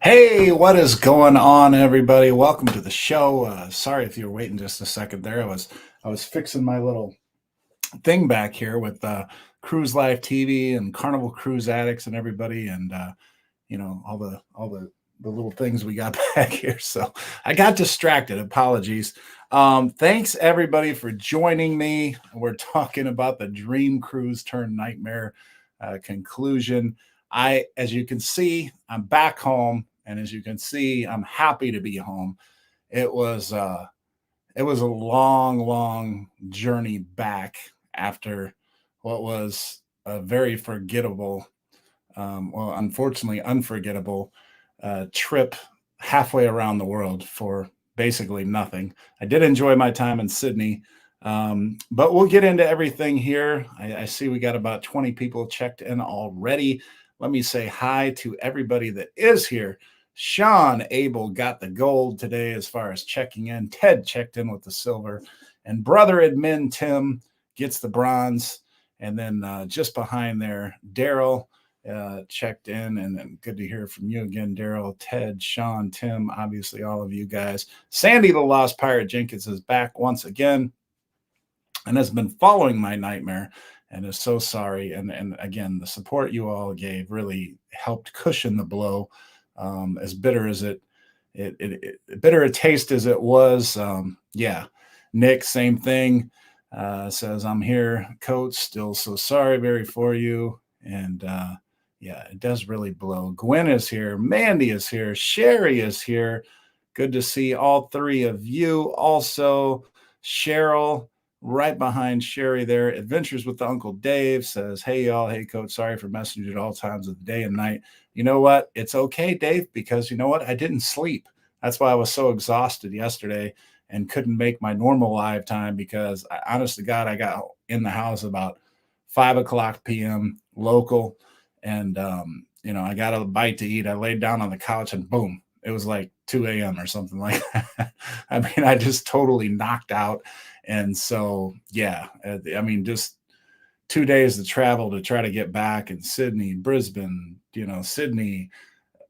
Hey, what is going on, everybody? Welcome to the show. Sorry if you were waiting just a second there. I was fixing my little thing back here with Cruise Life TV and Carnival Cruise Addicts and everybody, and all the little things we got back here. So I got distracted. Apologies. Thanks everybody for joining me. We're talking about the Dream Cruise turned nightmare conclusion. As you can see, I'm back home, and as you can see, I'm happy to be home. It was uh, it was a long, long journey back after what was a very forgettable, well, unfortunately, unforgettable trip halfway around the world for basically nothing. I did enjoy my time in Sydney, but we'll get into everything here. I see we got about 20 people checked in already. Let me say hi to everybody that is here. Sean Abel got the gold today as far as checking in. Ted checked in with the silver. And brother admin Tim gets the bronze. And then just behind there, Daryl checked in, and good to hear from you again, Daryl, Ted, Sean, Tim, obviously all of you guys. Sandy the Lost Pirate Jenkins is back once again and has been following my nightmare and is so sorry. And again, the support you all gave really helped cushion the blow. As bitter as bitter a taste as it was. Yeah, Nick, same thing. Says I'm here, Coach. Still so sorry, very for you. And yeah, it does really blow. Gwen is here. Mandy is here. Sherry is here. Good to see all three of you. Also, Cheryl, right behind Sherry there. Adventures with the Uncle Dave says, hey, y'all. Hey, Coach. Sorry for messaging you at all times of the day and night. You know what? It's okay, Dave, because you know what? I didn't sleep. That's why I was so exhausted yesterday and couldn't make my normal live time because honest to God, I got in the house about 5 o'clock p.m. local. And, I got a bite to eat. I laid down on the couch and boom, it was like 2 a.m. or something like that. I mean, I just totally knocked out. And so, yeah, I mean, just 2 days to travel to try to get back in Sydney, Brisbane, Sydney,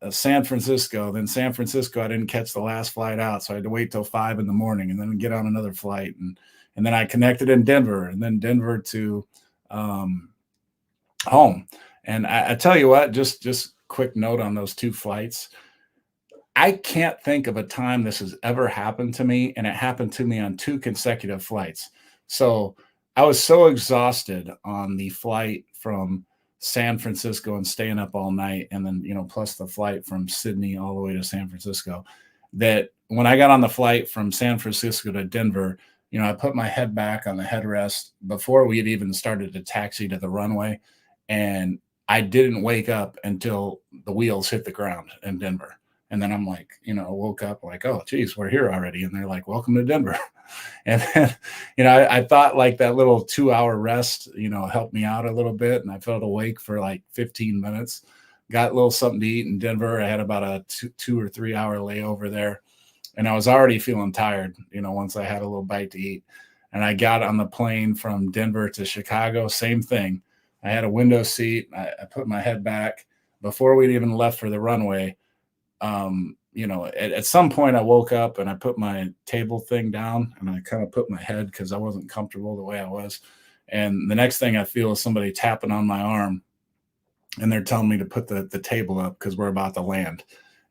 San Francisco. Then San Francisco, I didn't catch the last flight out, so I had to wait till 5 in the morning and then get on another flight. And then I connected in Denver, and then Denver to home. And I tell you what, just quick note on those two flights. I can't think of a time this has ever happened to me, and it happened to me on two consecutive flights. So I was so exhausted on the flight from San Francisco and staying up all night, and then plus the flight from Sydney all the way to San Francisco, that when I got on the flight from San Francisco to Denver, I put my head back on the headrest before we had even started to taxi to the runway, and I didn't wake up until the wheels hit the ground in Denver. And then I'm like, woke up like, oh, geez, we're here already. And they're like, welcome to Denver. And then, I thought like that little 2 hour rest, helped me out a little bit. And I felt awake for like 15 minutes, got a little something to eat in Denver. I had about a 2 or 3 hour layover there. And I was already feeling tired, once I had a little bite to eat. And I got on the plane from Denver to Chicago, same thing. I had a window seat. I put my head back before we'd even left for the runway. At some point I woke up and I put my table thing down and I kind of put my head because I wasn't comfortable the way I was. And the next thing I feel is somebody tapping on my arm and they're telling me to put the table up because we're about to land.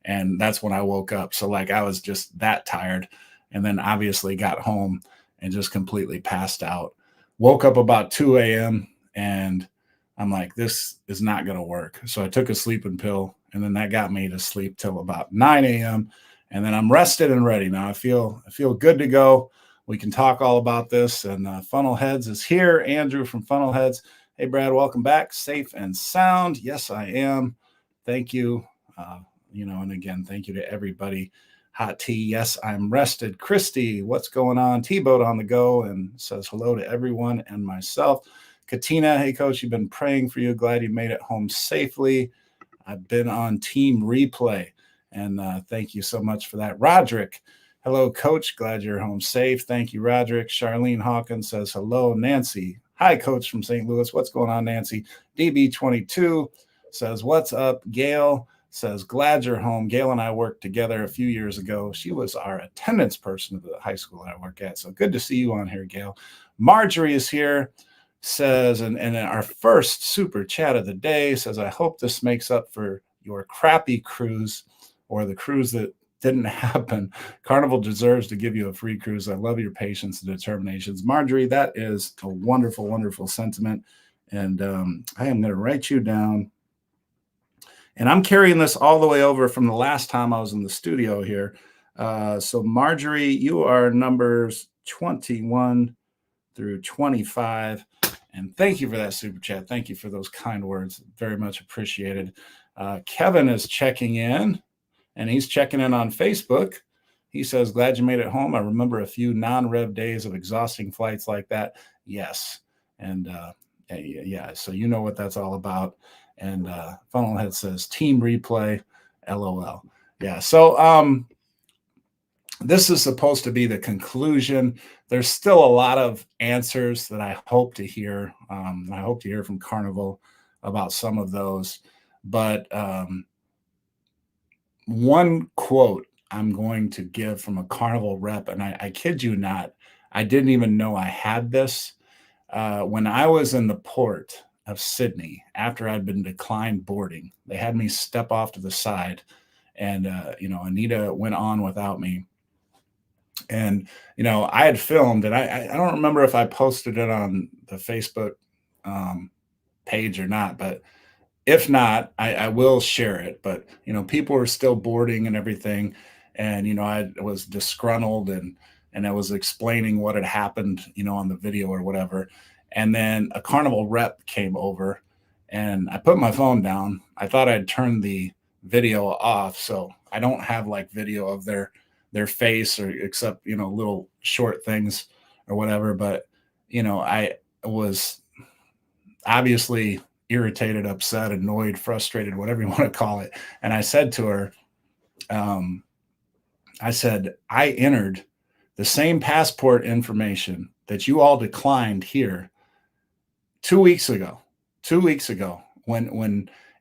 And that's when I woke up. So like I was just that tired, and then obviously got home and just completely passed out. Woke up about 2 a.m. and I'm like, this is not going to work. So I took a sleeping pill, and then that got me to sleep till about 9 a.m. And then I'm rested and ready. Now I feel good to go. We can talk all about this. And Funnel Heads is here. Andrew from Funnel Heads. Hey, Brad, welcome back. Safe and sound. Yes, I am. Thank you. And again, thank you to everybody. Hot tea. Yes, I'm rested. Christy, what's going on? T-Boat on the go and says hello to everyone and myself. Katina, hey, Coach, you've been praying for you. Glad you made it home safely. I've been on Team Replay, and thank you so much for that. Roderick, hello, Coach. Glad you're home safe. Thank you, Roderick. Charlene Hawkins says hello. Nancy, hi, Coach from St. Louis. What's going on, Nancy? DB22 says, what's up, Gail? says, glad you're home. Gail and I worked together a few years ago. She was our attendance person at the high school I work at. So good to see you on here, Gail. Marjorie is here, says, and our first super chat of the day says, I hope this makes up for your crappy cruise or the cruise that didn't happen. Carnival deserves to give you a free cruise. I love your patience and determinations. Marjorie, that is a wonderful, wonderful sentiment. And I am going to write you down. And I'm carrying this all the way over from the last time I was in the studio here. So Marjorie, you are numbers 21 through 25. And thank you for that super chat. Thank you for those kind words. Very much appreciated. Kevin is checking in, and he's checking in on Facebook. He says, glad you made it home. I remember a few non-rev days of exhausting flights like that. Yes. And yeah, so you know what that's all about. And Funnelhead says, team replay, LOL. Yeah, so this is supposed to be the conclusion. There's still a lot of answers that I hope to hear. I hope to hear from Carnival about some of those. But one quote I'm going to give from a Carnival rep, and I kid you not, I didn't even know I had this. When I was in the port of Sydney, after I'd been declined boarding, they had me step off to the side, and Anita went on without me. And I had filmed, and I don't remember if I posted it on the Facebook page or not, but if not, I will share it. But people were still boarding and everything, and I was disgruntled, and I was explaining what had happened, on the video or whatever. And then a Carnival rep came over, and I put my phone down. I thought I'd turned the video off, so I don't have like video of their face, or except little short things or whatever. But I was obviously irritated, upset, annoyed, frustrated, whatever you want to call it. And I said to her, I said, I entered the same passport information that you all declined here 2 weeks ago,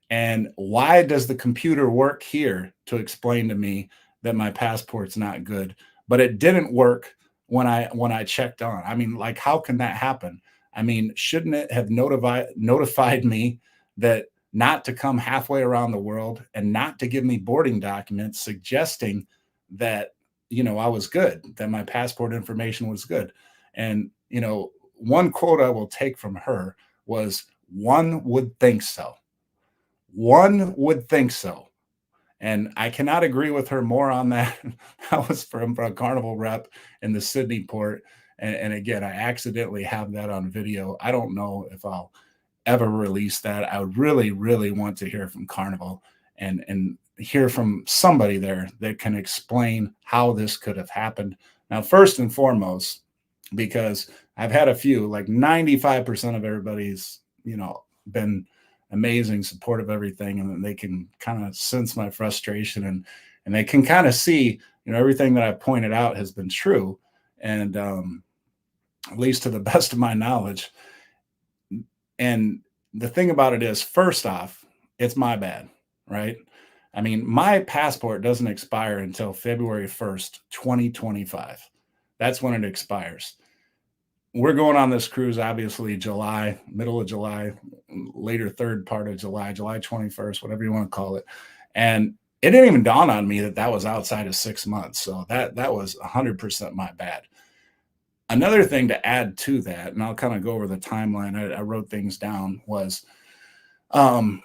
and why does the computer work here to explain to me that my passport's not good, but it didn't work when I checked on? I mean, like, how can that happen? I mean, shouldn't it have notified me that not to come halfway around the world and not to give me boarding documents suggesting that I was good, that my passport information was good? And one quote I will take from her was, one would think so. One would think so. And I cannot agree with her more on that. That was from a Carnival rep in the Sydney port. And again, I accidentally have that on video. I don't know if I'll ever release that. I would really, really want to hear from Carnival and hear from somebody there that can explain how this could have happened. Now, first and foremost, because I've had a few, like 95% of everybody's, been amazing, supportive, everything, and they can kind of sense my frustration, and they can kind of see, everything that I've pointed out has been true, and at least to the best of my knowledge. And the thing about it is, first off, it's my bad, right? I mean, my passport doesn't expire until February 1st, 2025. That's when it expires. We're going on this cruise, obviously, July, middle of July, later third part of July, July 21st, whatever you want to call it. And it didn't even dawn on me that that was outside of 6 months. So that was 100% my bad. Another thing to add to that, and I'll kind of go over the timeline, I wrote things down, was I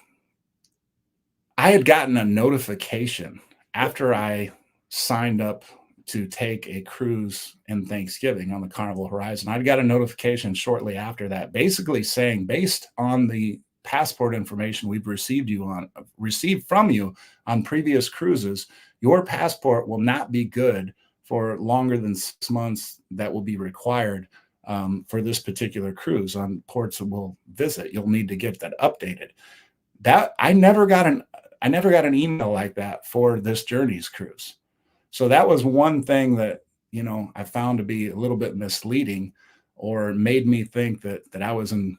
had gotten a notification after I signed up to take a cruise in Thanksgiving on the Carnival Horizon. I got a notification shortly after that, basically saying, based on the passport information we've received from you on previous cruises, your passport will not be good for longer than 6 months. That will be required for this particular cruise on ports that we'll visit. You'll need to get that updated. That I never got an email like that for this Journeys cruise. So that was one thing that, I found to be a little bit misleading, or made me think that I was in,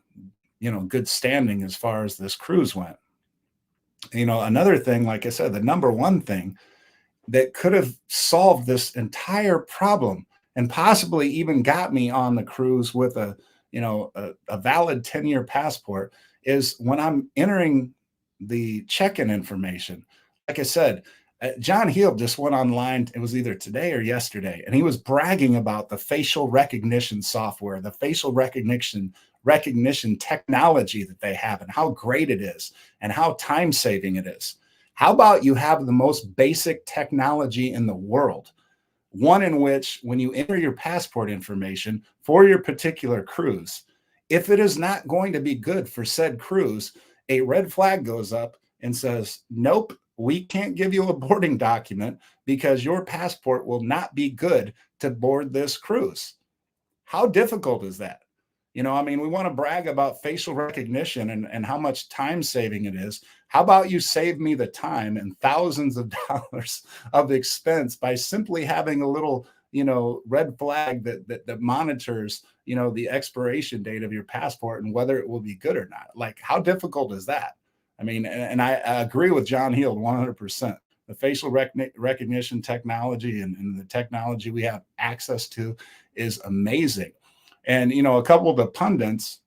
good standing as far as this cruise went. Another thing, like I said, the number one thing that could have solved this entire problem and possibly even got me on the cruise with a valid 10-year passport is when I'm entering the check-in information. Like I said, John Heald just went online. It was either today or yesterday, and he was bragging about the facial recognition software, the facial recognition technology that they have, and how great it is, and how time saving it is. How about you have the most basic technology in the world? One in which, when you enter your passport information for your particular cruise, if it is not going to be good for said cruise, a red flag goes up and says, nope, we can't give you a boarding document because your passport will not be good to board this cruise. How difficult is that? I mean, we want to brag about facial recognition and how much time saving it is. How about you save me the time and thousands of dollars of expense by simply having a little, red flag that monitors, the expiration date of your passport and whether it will be good or not. Like, how difficult is that? I mean, and I agree with John Heald 100%. The facial recognition technology and the technology we have access to is amazing. And a couple of the pundits,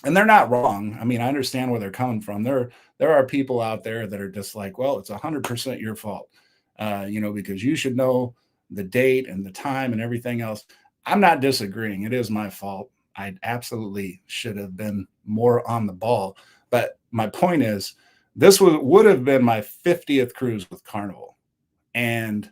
and they're not wrong. I mean, I understand where they're coming from. There are people out there that are just like, well, it's 100% your fault, because you should know the date and the time and everything else. I'm not disagreeing. It is my fault. I absolutely should have been more on the ball. But my point is, this would have been my 50th cruise with Carnival, and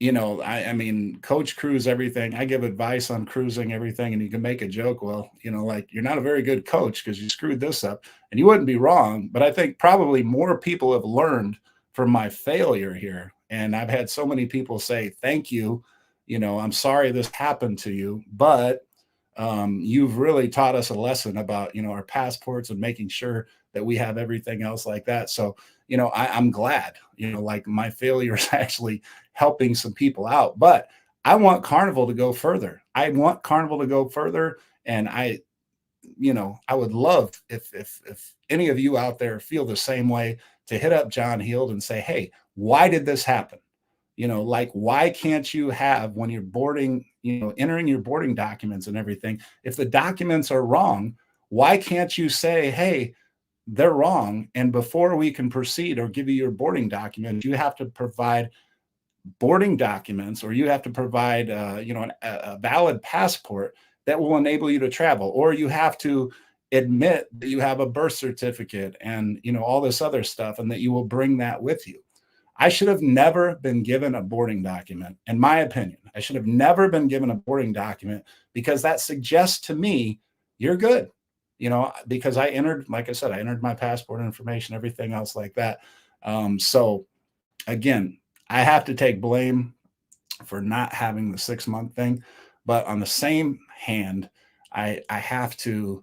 I mean, coach cruise everything. I give advice on cruising everything, and you can make a joke. Well, like, you're not a very good coach because you screwed this up, and you wouldn't be wrong. But I think probably more people have learned from my failure here. And I've had so many people say, thank you. I'm sorry this happened to you, but you've really taught us a lesson about, our passports and making sure that we have everything else like that. So, I'm glad, like, my failure is actually helping some people out. But I want Carnival to go further. I want Carnival to go further. And I would love if any of you out there feel the same way, to hit up John Heald and say, hey, why did this happen? Like, why can't you have, when you're boarding, entering your boarding documents and everything, if the documents are wrong, why can't you say, hey, they're wrong, and before we can proceed or give you your boarding document, you have to provide boarding documents, or you have to provide a valid passport that will enable you to travel, or you have to admit that you have a birth certificate and all this other stuff, and that you will bring that with you. I should have never been given a boarding document. In my opinion, I should have never been given a boarding document, because that suggests to me you're good, because I entered, like I said, I entered my passport information, everything else like that. So again, I have to take blame for not having the 6-month thing. But on the same hand, I have to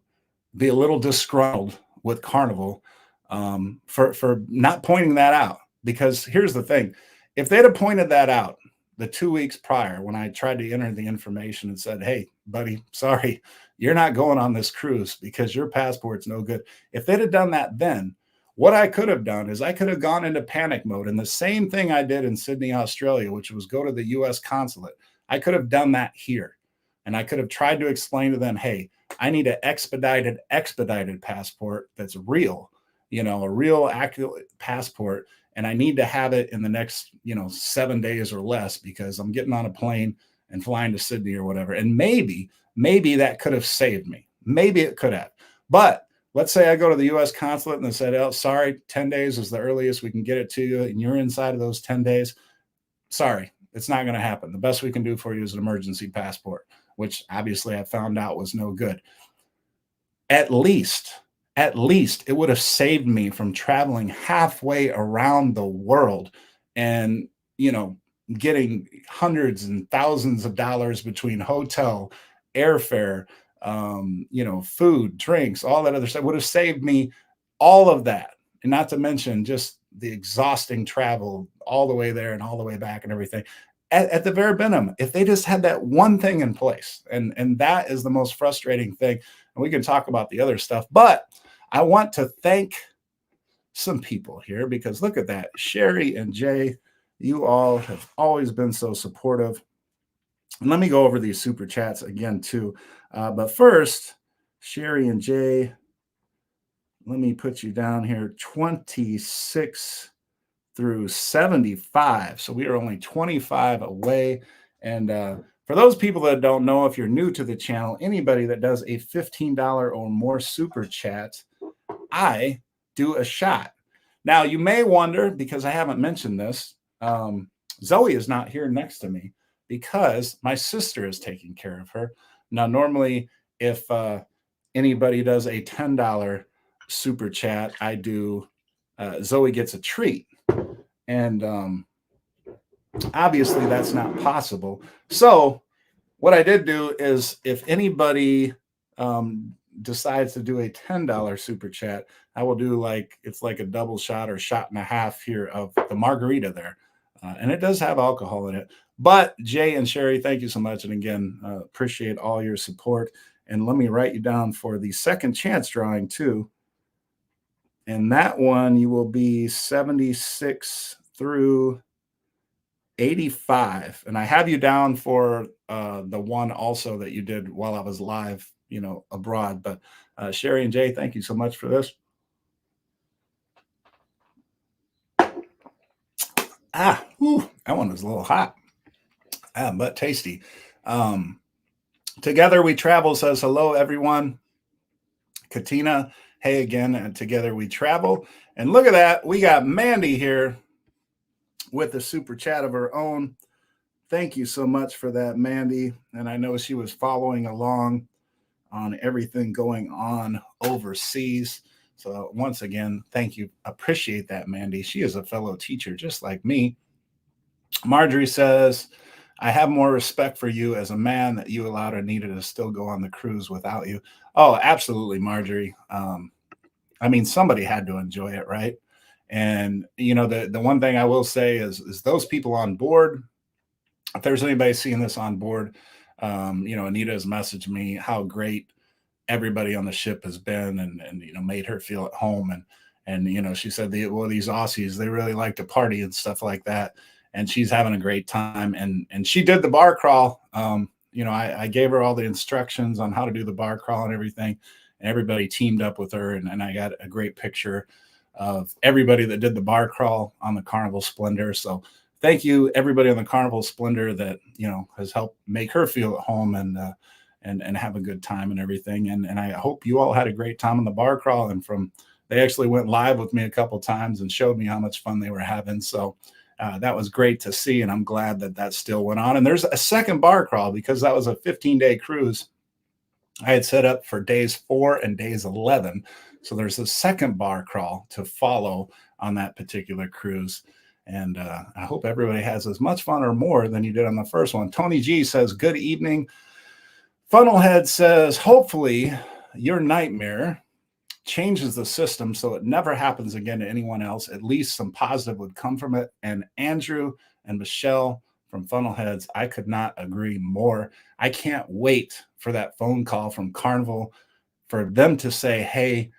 be a little disgruntled with Carnival for not pointing that out. Because here's the thing: if they'd have pointed that out the 2 weeks prior, when I tried to enter the information and said, hey, buddy, sorry, you're not going on this cruise because your passport's no good. If they'd have done that then, what I could have done is I could have gone into panic mode. And the same thing I did in Sydney, Australia, which was go to the US consulate, I could have done that here. And I could have tried to explain to them, hey, I need an expedited passport that's real, a real accurate passport. And I need to have it in the next, 7 days or less, because I'm getting on a plane and flying to Sydney or whatever. And maybe that could have saved me. Maybe it could have. But let's say I go to the US consulate and they said, oh, sorry, 10 days is the earliest we can get it to you, and you're inside of those 10 days. Sorry, it's not going to happen. The best we can do for you is an emergency passport, which obviously I found out was no good. At least it would have saved me from traveling halfway around the world and, getting hundreds and thousands of dollars between hotel, airfare, food, drinks, all that other stuff. Would have saved me all of that. And not to mention just the exhausting travel all the way there and all the way back and everything. At the very minimum, if they just had that one thing in place, and that is the most frustrating thing. And we can talk about the other stuff, but I want to thank some people here because look at that. Sherry and Jay, you all have always been so supportive. And let me go over these super chats again, too. But first, Sherry and Jay, let me put you down here 26 through 75. So we are only 25 away. And for those people that don't know, if you're new to the channel, anybody that does a $15 or more super chat, I do a shot. Now, you may wonder, because I haven't mentioned this, Zoe is not here next to me because my sister is taking care of her. Now, normally, if anybody does a $10 super chat, I do, Zoe gets a treat. And obviously, that's not possible. So, what I did do is if anybody decides to do a $10 super chat, I will do it's like a double shot or shot and a half here of the margarita there. And it does have alcohol in it. But Jay and Sherry, thank you so much. And again, appreciate all your support. And let me write you down for the second chance drawing too. And that one, you will be 76 through 85. And I have you down for the one also that you did while I was live, abroad. But Sherry and Jay, thank you so much for this. That one was a little hot, but tasty. Together We Travel says hello, everyone. Katina, hey again, and Together We Travel. And look at that, we got Mandy here with a super chat of her own. Thank you so much for that, Mandy. And I know she was following along on everything going on overseas. So once again, thank you. Appreciate that, Mandy. She is a fellow teacher just like me. Marjorie says, I have more respect for you as a man that you allowed Anita to still go on the cruise without you. Oh, absolutely, Marjorie. I mean, somebody had to enjoy it, right? And the one thing I will say is those people on board, if there's anybody seeing this on board, Anita has messaged me how great everybody on the ship has been and made her feel at home. And she said, these Aussies, they really like to party and stuff like that. And she's having a great time. And she did the bar crawl. I gave her all the instructions on how to do the bar crawl and everything. And everybody teamed up with her. And I got a great picture of everybody that did the bar crawl on the Carnival Splendor. So thank you, everybody on the Carnival Splendor that, has helped make her feel at home and have a good time and everything. And I hope you all had a great time on the bar crawl. And they actually went live with me a couple times and showed me how much fun they were having. So that was great to see. And I'm glad that still went on. And there's a second bar crawl because that was a 15-day cruise I had set up for days 4 and days 11. So there's a second bar crawl to follow on that particular cruise. And I hope everybody has as much fun or more than you did on the first one. Tony G says, good evening. Funnelhead says, hopefully your nightmare changes the system so it never happens again to anyone else. At least some positive would come from it. And Andrew and Michelle from Funnelheads, I could not agree more. I can't wait for that phone call from Carnival for them to say, hey,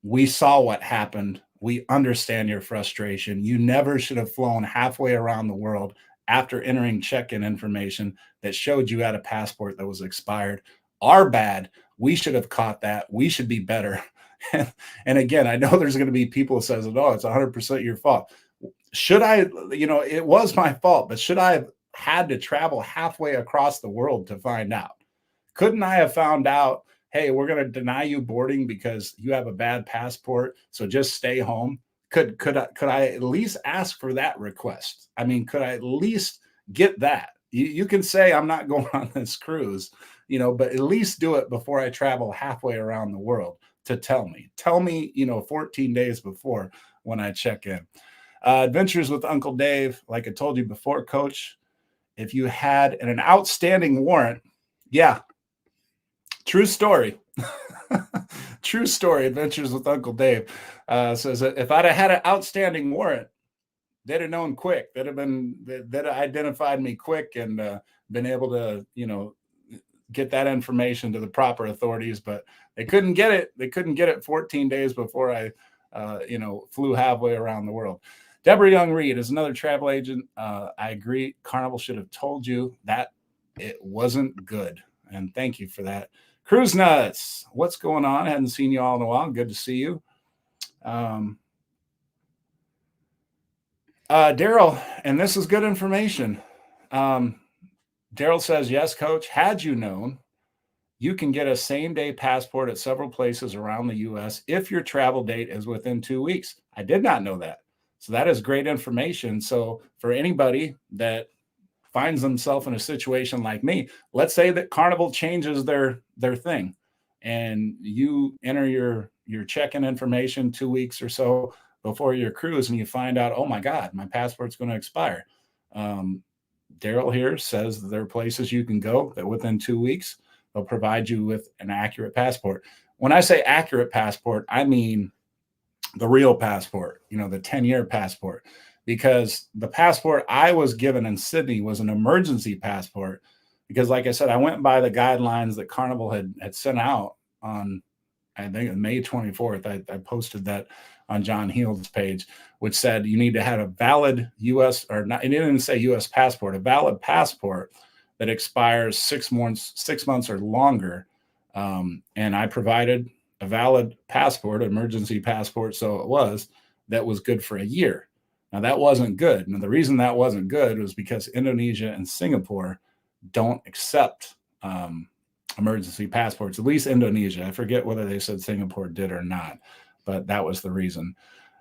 we saw what happened. We understand your frustration. You never should have flown halfway around the world after entering check-in information that showed you had a passport that was expired. Our bad. We should have caught that. We should be better. And again, I know there's going to be people who says, oh, it's 100% your fault. Should I, it was my fault, but should I have had to travel halfway across the world to find out? Couldn't I have found out, hey, we're going to deny you boarding because you have a bad passport, so just stay home? Could I at least ask for that request? I mean, could I at least get that? You can say I'm not going on this cruise, but at least do it before I travel halfway around the world to tell me, 14 days before when I check in. Adventures with Uncle Dave, like I told you before, Coach, if you had an outstanding warrant, yeah, true story. True story. Adventures with Uncle Dave says that if I'd have had an outstanding warrant, they'd have known quick. They'd have identified me quick and been able to, get that information to the proper authorities. But they couldn't get it. They couldn't get it 14 days before I flew halfway around the world. Deborah Young Reed is another travel agent. I agree. Carnival should have told you that it wasn't good. And thank you for that. Cruise Nuts, what's going on? I hadn't seen you all in a while. Good to see you. Daryl, and this is good information. Daryl says, yes, coach, had you known, you can get a same-day passport at several places around the U.S. if your travel date is within 2 weeks. I did not know that. So that is great information. So for anybody that finds themselves in a situation like me, let's say that Carnival changes their thing and you enter your check-in information 2 weeks or so before your cruise and you find out, oh my God, my passport's going to expire. Daryl here says there are places you can go that within 2 weeks they'll provide you with an accurate passport. When I say accurate passport, I mean the real passport, the 10-year passport, because the passport I was given in Sydney was an emergency passport. Because, like I said, I went by the guidelines that Carnival had sent out on, I think, May 24th. I posted that on John Heald's page, which said you need to have a valid U.S. or not. It didn't say U.S. passport, a valid passport that expires 6 months or longer. And I provided a valid passport, emergency passport, so it was, that was good for a year. Now that wasn't good. And the reason that wasn't good was because Indonesia and Singapore don't accept emergency passports, at least Indonesia. I forget whether they said Singapore did or not, but that was the reason.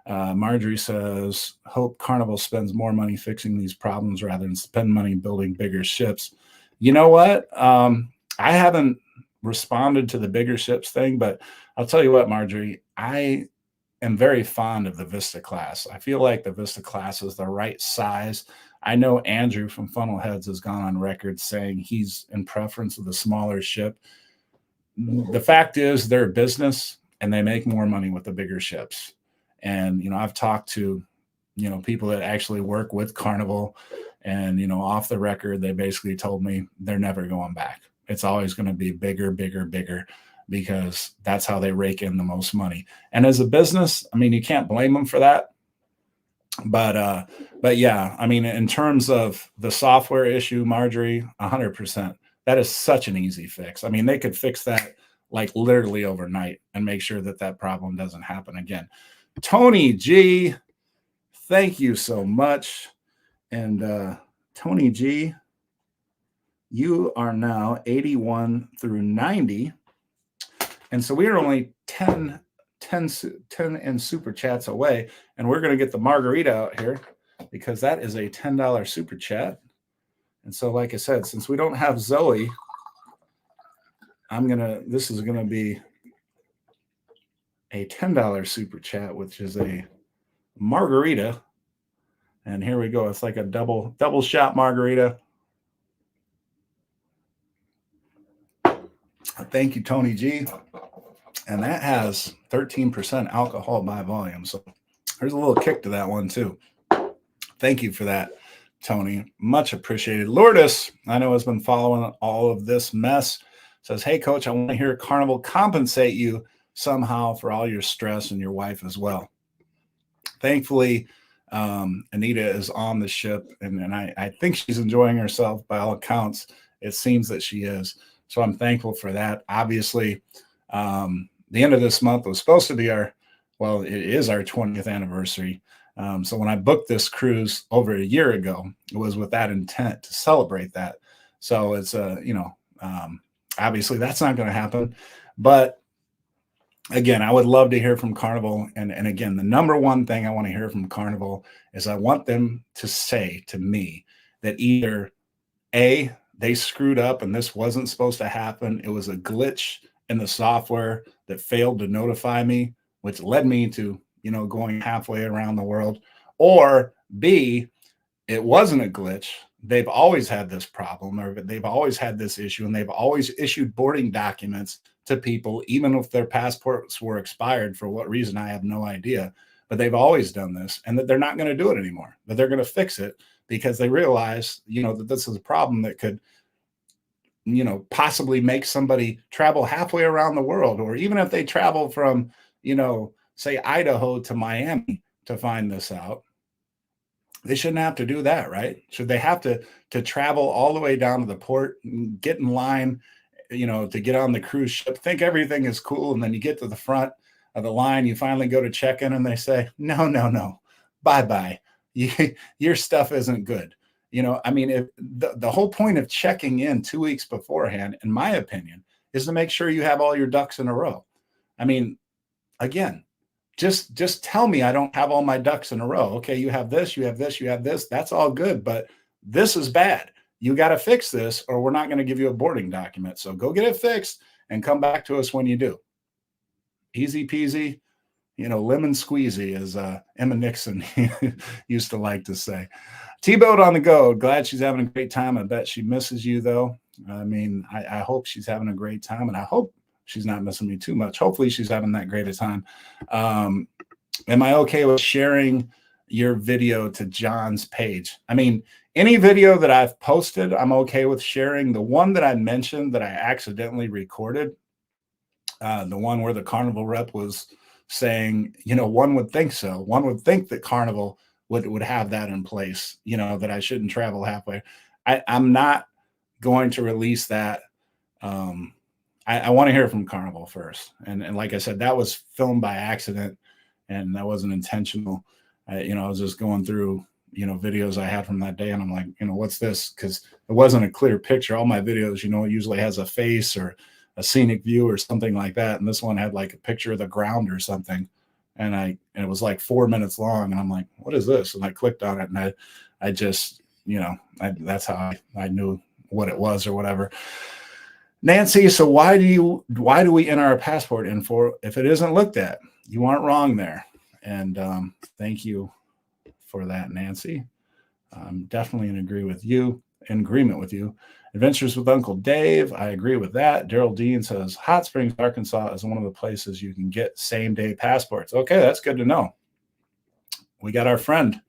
Marjorie says, hope Carnival spends more money fixing these problems rather than spend money building bigger ships. You know what? I haven't responded to the bigger ships thing, but I'll tell you what, Marjorie, I am very fond of the Vista class. I feel like the Vista class is the right size. I know Andrew from Funnel Heads has gone on record saying he's in preference of the smaller ship. The fact is they're a business and they make more money with the bigger ships. And, I've talked to, people that actually work with Carnival and, off the record, they basically told me they're never going back. It's always going to be bigger, bigger, bigger, because that's how they rake in the most money. And as a business, you can't blame them for that. But yeah, in terms of the software issue, Marjorie, 100%, that is such an easy fix. They could fix that like literally overnight and make sure that problem doesn't happen again. Tony G, thank you so much. And Tony G, you are now 81 through 90. And so we are only 10 in super chats away. And we're going to get the margarita out here because that is a $10 super chat. And so, like I said, since we don't have Zoe, this is going to be a $10 super chat, which is a margarita. And here we go. It's like a double shot margarita. Thank you, Tony G. And that has 13% alcohol by volume. So there's a little kick to that one too. Thank you for that, Tony. Much appreciated. Lourdes, I know, has been following all of this mess. Says, hey, Coach, I want to hear Carnival compensate you somehow for all your stress and your wife as well. Thankfully, Anita is on the ship, and I think she's enjoying herself by all accounts. It seems that she is. So I'm thankful for that. Obviously, the end of this month was supposed to be it is our 20th anniversary. So when I booked this cruise over a year ago, it was with that intent to celebrate that. So it's, obviously that's not going to happen. But again, I would love to hear from Carnival. And again, the number one thing I want to hear from Carnival is I want them to say to me that either A, they screwed up and this wasn't supposed to happen. It was a glitch in the software that failed to notify me, which led me to, going halfway around the world. Or B, it wasn't a glitch. They've always had this problem, or they've always had this issue, and they've always issued boarding documents to people, even if their passports were expired for what reason, I have no idea. But they've always done this, and that they're not going to do it anymore, that they're going to fix it because they realize, that this is a problem that could, possibly make somebody travel halfway around the world, or even if they travel from, say, Idaho to Miami to find this out. They shouldn't have to do that, right? Should they have to travel all the way down to the port and get in line, to get on the cruise ship, think everything is cool, and then you get to the front of the line, you finally go to check in, and they say, no, no, no, bye bye, you, your stuff isn't good. I mean, if the whole point of checking in 2 weeks beforehand, in my opinion, is to make sure you have all your ducks in a row. I mean, again, just tell me I don't have all my ducks in a row. Okay, you have this, you have this, you have this. That's all good, but this is bad. You got to fix this, or we're not going to give you a boarding document. So go get it fixed and come back to us when you do. Easy peasy, lemon squeezy, as Emma Nixon used to like to say. T-Boat on the go. Glad she's having a great time. I bet she misses you, though. I mean, I hope she's having a great time, and I hope she's not missing me too much. Hopefully she's having that great a time. Am I okay with sharing your video to John's page? I mean, any video that I've posted, I'm okay with sharing. The one that I mentioned that I accidentally recorded, the one where the Carnival rep was saying, one would think so. One would think that Carnival would have that in place, that I shouldn't travel halfway. I'm not going to release that. I want to hear from Carnival first. And like I said, that was filmed by accident, and that wasn't intentional. I was just going through, videos I had from that day, and I'm like, what's this? Because it wasn't a clear picture. All my videos, usually has a face or a scenic view or something like that. And this one had like a picture of the ground or something. And it was like 4 minutes long. And I'm like, what is this? And I clicked on it, and I just, that's how I knew what it was or whatever. Nancy, so why do we enter our passport info if it isn't looked at? You aren't wrong there. And thank you for that, Nancy. I'm definitely in agreement with you. Adventures with Uncle Dave, I agree with that. Daryl Dean says Hot Springs, Arkansas is one of the places you can get same-day passports. Okay, that's good to know. We got our friend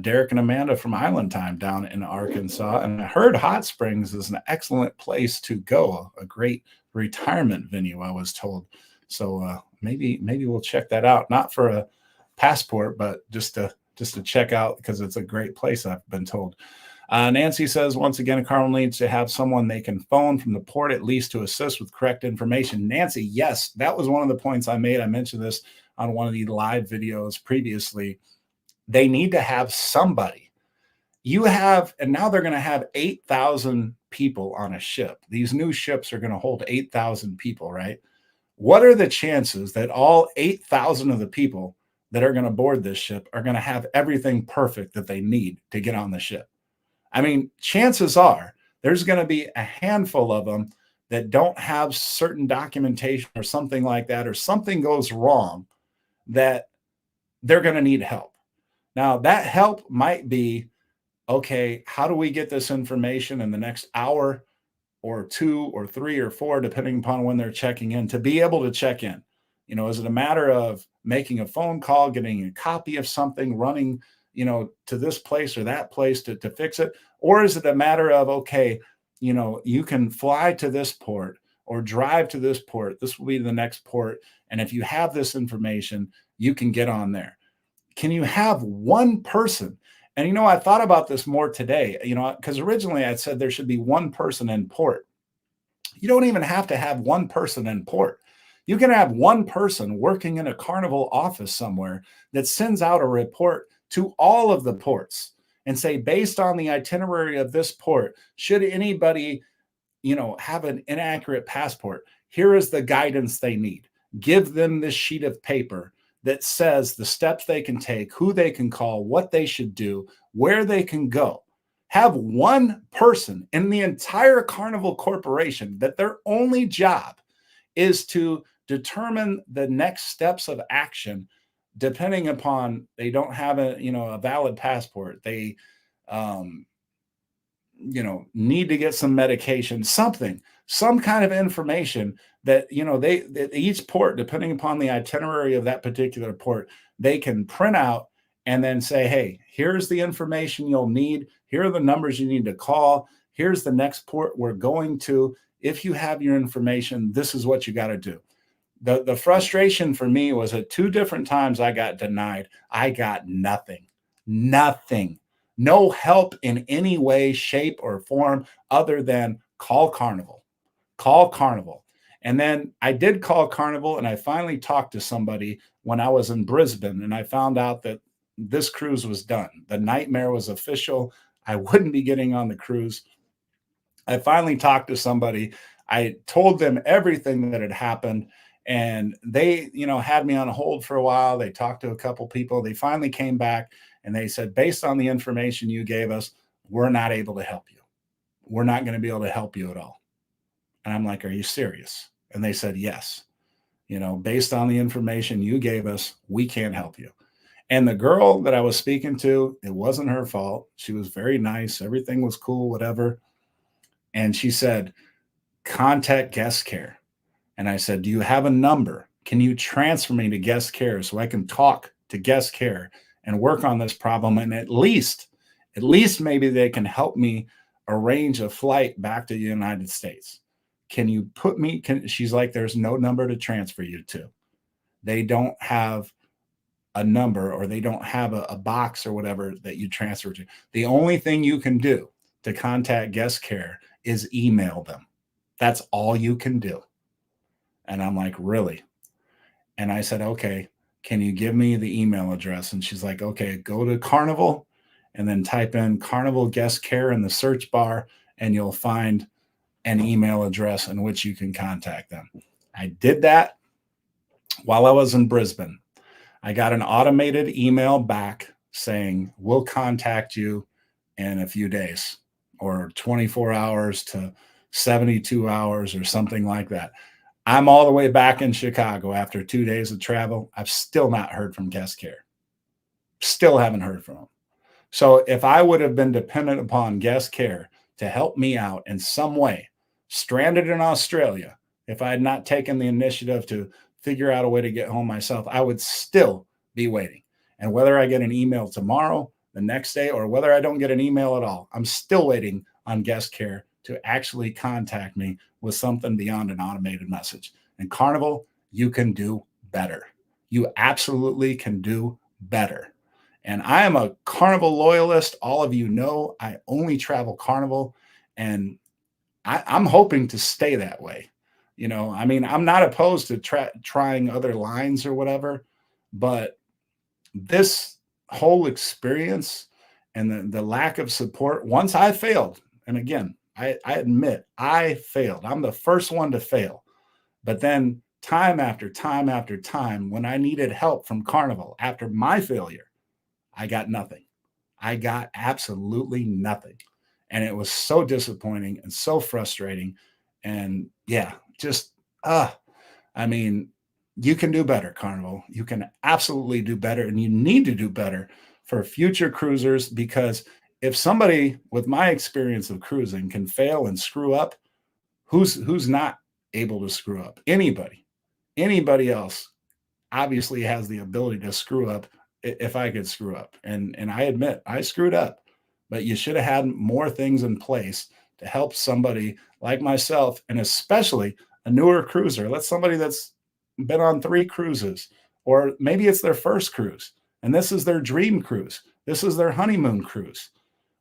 Derek and Amanda from Island Time down in Arkansas, and I heard Hot Springs is an excellent place to go, a great retirement venue, I was told. So maybe we'll check that out, not for a passport, but just to check out, because it's a great place, I've been told. Nancy says, once again, Carnival needs to have someone they can phone from the port at least to assist with correct information. Nancy, yes, that was one of the points I made. I mentioned this on one of the live videos previously. They need to have somebody. And now they're going to have 8,000 people on a ship. These new ships are going to hold 8,000 people, right? What are the chances that all 8,000 of the people that are going to board this ship are going to have everything perfect that they need to get on the ship? I mean, chances are there's going to be a handful of them that don't have certain documentation or something like that, or something goes wrong that they're going to need help. Now, that help might be, okay, how do we get this information in the next hour or 2 or 3 or 4, depending upon when they're checking in, to be able to check in? Is it a matter of making a phone call, getting a copy of something, running, to this place or that place to fix it? Or is it a matter of, okay, you can fly to this port or drive to this port. This will be the next port. And if you have this information, you can get on there. Can you have one person? And, I thought about this more today, because originally I said there should be one person in port. You don't even have to have one person in port. You can have one person working in a Carnival office somewhere that sends out a report to all of the ports and say, based on the itinerary of this port, should anybody, have an inaccurate passport, here is the guidance they need. Give them this sheet of paper that says the steps they can take, who they can call, what they should do, where they can go. Have one person in the entire Carnival Corporation that their only job is to determine the next steps of action, depending upon they don't have a valid passport. They, need to get some medication, some kind of information that, that each port, depending upon the itinerary of that particular port, they can print out and then say, hey, here's the information you'll need. Here are the numbers you need to call. Here's the next port we're going to. If you have your information, this is what you got to do. The frustration for me was at two different times I got denied. I got nothing, nothing, no help in any way, shape, or form other than call Carnival, call Carnival. And then I did call Carnival, and I finally talked to somebody when I was in Brisbane, and I found out that this cruise was done. The nightmare was official. I wouldn't be getting on the cruise. I finally talked to somebody. I told them everything that had happened, and they, had me on hold for a while. They talked to a couple people. They finally came back and they said, based on the information you gave us, we're not able to help you. We're not going to be able to help you at all. And I'm like, are you serious? And they said, yes. Based on the information you gave us, we can't help you. And the girl that I was speaking to, it wasn't her fault. She was very nice. Everything was cool, whatever. And she said, contact guest care. And I said, do you have a number? Can you transfer me to guest care so I can talk to guest care and work on this problem? And at least maybe they can help me arrange a flight back to the United States. Can you put me, she's like, there's no number to transfer you to. They don't have a number, or they don't have a box or whatever that you transfer to. The only thing you can do to contact guest care is email them. That's all you can do. And I'm like, really? And I said, okay, can you give me the email address? And she's like, okay, go to Carnival and then type in Carnival guest care in the search bar, and you'll find an email address in which you can contact them. I did that while I was in Brisbane. I got an automated email back saying, we'll contact you in a few days, or 24 hours to 72 hours or something like that. I'm all the way back in Chicago after 2 days of travel. I've still not heard from guest care. Still haven't heard from them. So if I would have been dependent upon guest care to help me out in some way, stranded in Australia, if I had not taken the initiative to figure out a way to get home myself, I would still be waiting. And whether I get an email tomorrow, the next day, or whether I don't get an email at all, I'm still waiting on guest care to actually contact me with something beyond an automated message. And Carnival, you can do better. You absolutely can do better. And I am a Carnival loyalist. All of you know I only travel Carnival, and I'm hoping to stay that way. I mean, I'm not opposed to trying other lines or whatever, but this whole experience and the lack of support, once I failed, and again, I admit I failed. I'm the first one to fail. But then time after time after time, when I needed help from Carnival after my failure, I got nothing. I got absolutely nothing. And it was so disappointing and so frustrating. And yeah, just, I mean, you can do better, Carnival. You can absolutely do better, and you need to do better for future cruisers, because if somebody with my experience of cruising can fail and screw up, who's not able to screw up? Anybody else obviously has the ability to screw up. If I could screw up, and I admit I screwed up, but you should have had more things in place to help somebody like myself, and especially a newer cruiser. Let somebody that's been on 3 cruises, or maybe it's their first cruise and this is their dream cruise. This is their honeymoon cruise,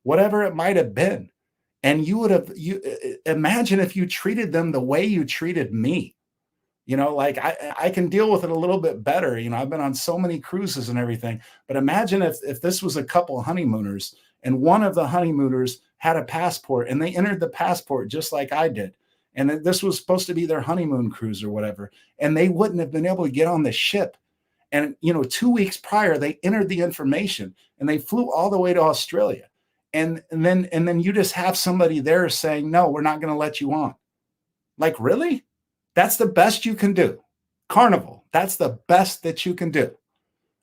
whatever it might have been. And you imagine if you treated them the way you treated me. Like I can deal with it a little bit better. I've been on so many cruises and everything, but imagine if this was a couple of honeymooners, and one of the honeymooners had a passport and they entered the passport just like I did. And this was supposed to be their honeymoon cruise or whatever. And they wouldn't have been able to get on the ship. And, 2 weeks prior, they entered the information and they flew all the way to Australia. And then you just have somebody there saying, no, we're not going to let you on. Like, really? That's the best you can do. Carnival, that's the best that you can do.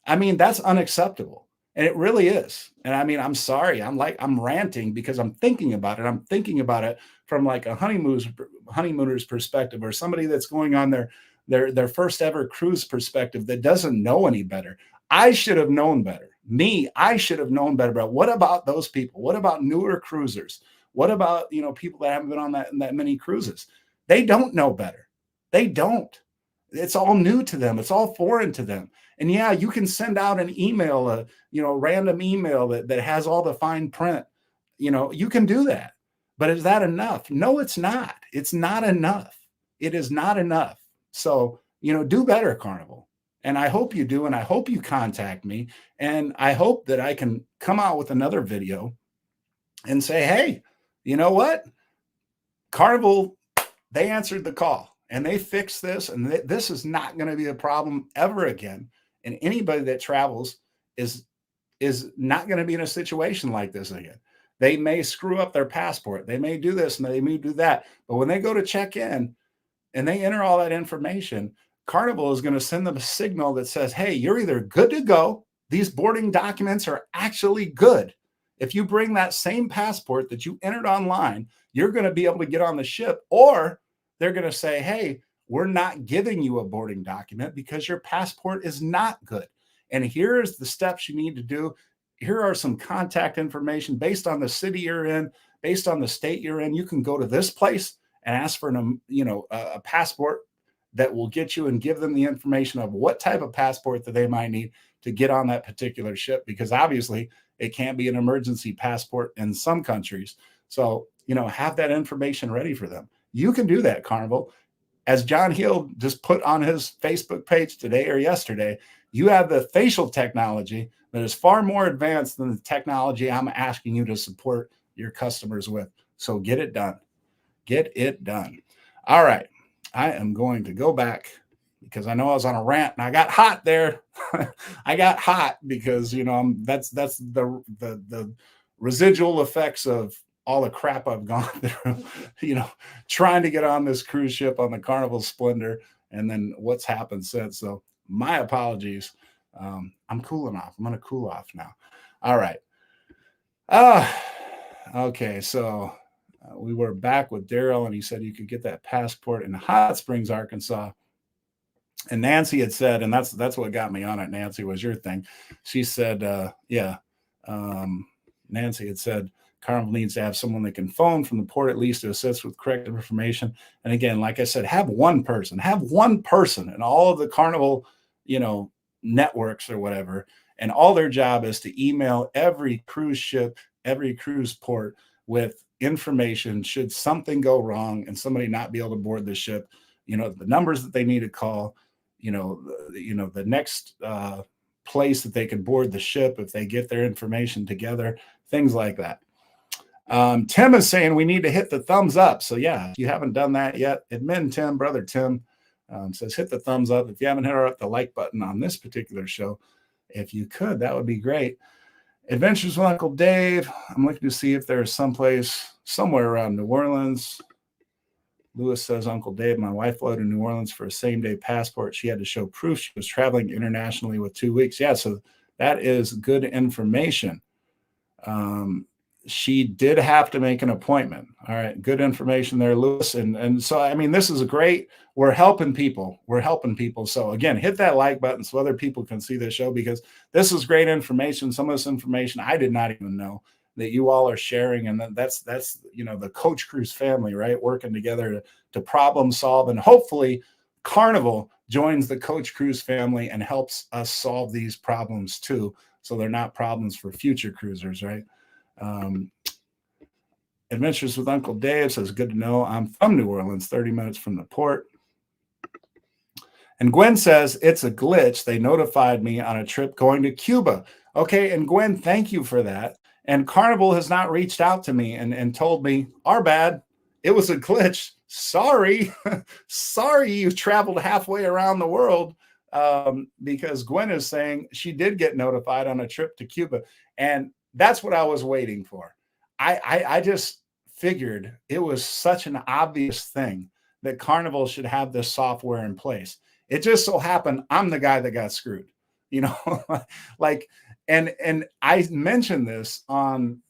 I mean, that's unacceptable. And it really is. And I mean, I'm sorry. I'm ranting because I'm thinking about it. I'm thinking about it from like a honeymooner's perspective, or somebody that's going on their first ever cruise perspective that doesn't know any better. I should have known better. I should have known better. But what about those people? What about newer cruisers? What about, people that haven't been on that many cruises? They don't know better. They don't. It's all new to them. It's all foreign to them. And yeah, you can send out an email, random email that has all the fine print. You can do that. But is that enough? No, it's not. It's not enough. It is not enough. So, do better, Carnival. And I hope you do. And I hope you contact me. And I hope that I can come out with another video and say, hey, you know what? Carnival, they answered the call and they fixed this. And this is not going to be a problem ever again. And anybody that travels is not going to be in a situation like this again. They may screw up their passport. They may do this and they may do that. But when they go to check in and they enter all that information, Carnival is going to send them a signal that says, hey, you're either good to go. These boarding documents are actually good. If you bring that same passport that you entered online, you're going to be able to get on the ship, or they're going to say, hey, we're not giving you a boarding document because your passport is not good. And here's the steps you need to do. Here are some contact information based on the city you're in, based on the state you're in. You can go to this place and ask for a passport that will get you and give them the information of what type of passport that they might need to get on that particular ship, because obviously it can't be an emergency passport in some countries. So, have that information ready for them. You can do that, Carnival. As John Hill just put on his Facebook page today or yesterday, you have the facial technology that is far more advanced than the technology I'm asking you to support your customers with. So get it done. Get it done. All right. I am going to go back because I know I was on a rant and I got hot there. I got hot because, that's the residual effects of all the crap I've gone through, trying to get on this cruise ship on the Carnival Splendor, and then what's happened since. So my apologies. I'm cooling off. I'm going to cool off now. All right. Okay. So we were back with Daryl, and he said you could get that passport in Hot Springs, Arkansas. And Nancy had said, and that's what got me on it, Nancy, was your thing. She said, Nancy had said, Carnival needs to have someone that can phone from the port at least to assist with correct information. And again, like I said, have one person in all of the Carnival, networks or whatever. And all their job is to email every cruise ship, every cruise port with information should something go wrong and somebody not be able to board the ship, the numbers that they need to call, the next place that they can board the ship if they get their information together, things like that. Tim is saying we need to hit the thumbs up. So yeah, if you haven't done that yet, admin Tim, brother Tim, says hit the thumbs up. If you haven't hit the like button on this particular show, if you could, that would be great. Adventures with Uncle Dave. I'm looking to see if there's someplace somewhere around New Orleans. Lewis says, Uncle Dave, my wife flew to New Orleans for a same-day passport. She had to show proof she was traveling internationally with 2 weeks. Yeah, so that is good information. She did have to make an appointment. All right, good information there, Lewis. And so, I mean, this is great. We're helping people. So again, hit that like button so other people can see this show, because this is great information. Some of this information I did not even know that you all are sharing. And that's the Coach Cruise family, right? Working together to problem solve. And hopefully Carnival joins the Coach Cruise family and helps us solve these problems too, so they're not problems for future cruisers, right? Adventures with Uncle Dave says, good to know. I'm from New Orleans, 30 minutes from the port. And Gwen says, it's a glitch. They notified me on a trip going to Cuba. Okay, and Gwen, thank you for that. And Carnival has not reached out to me and told me, our bad, it was a glitch. Sorry. Sorry you traveled halfway around the world, because Gwen is saying she did get notified on a trip to Cuba. And that's what I was waiting for. I just figured it was such an obvious thing that Carnival should have this software in place. It just so happened I'm the guy that got screwed, like, and I mentioned this on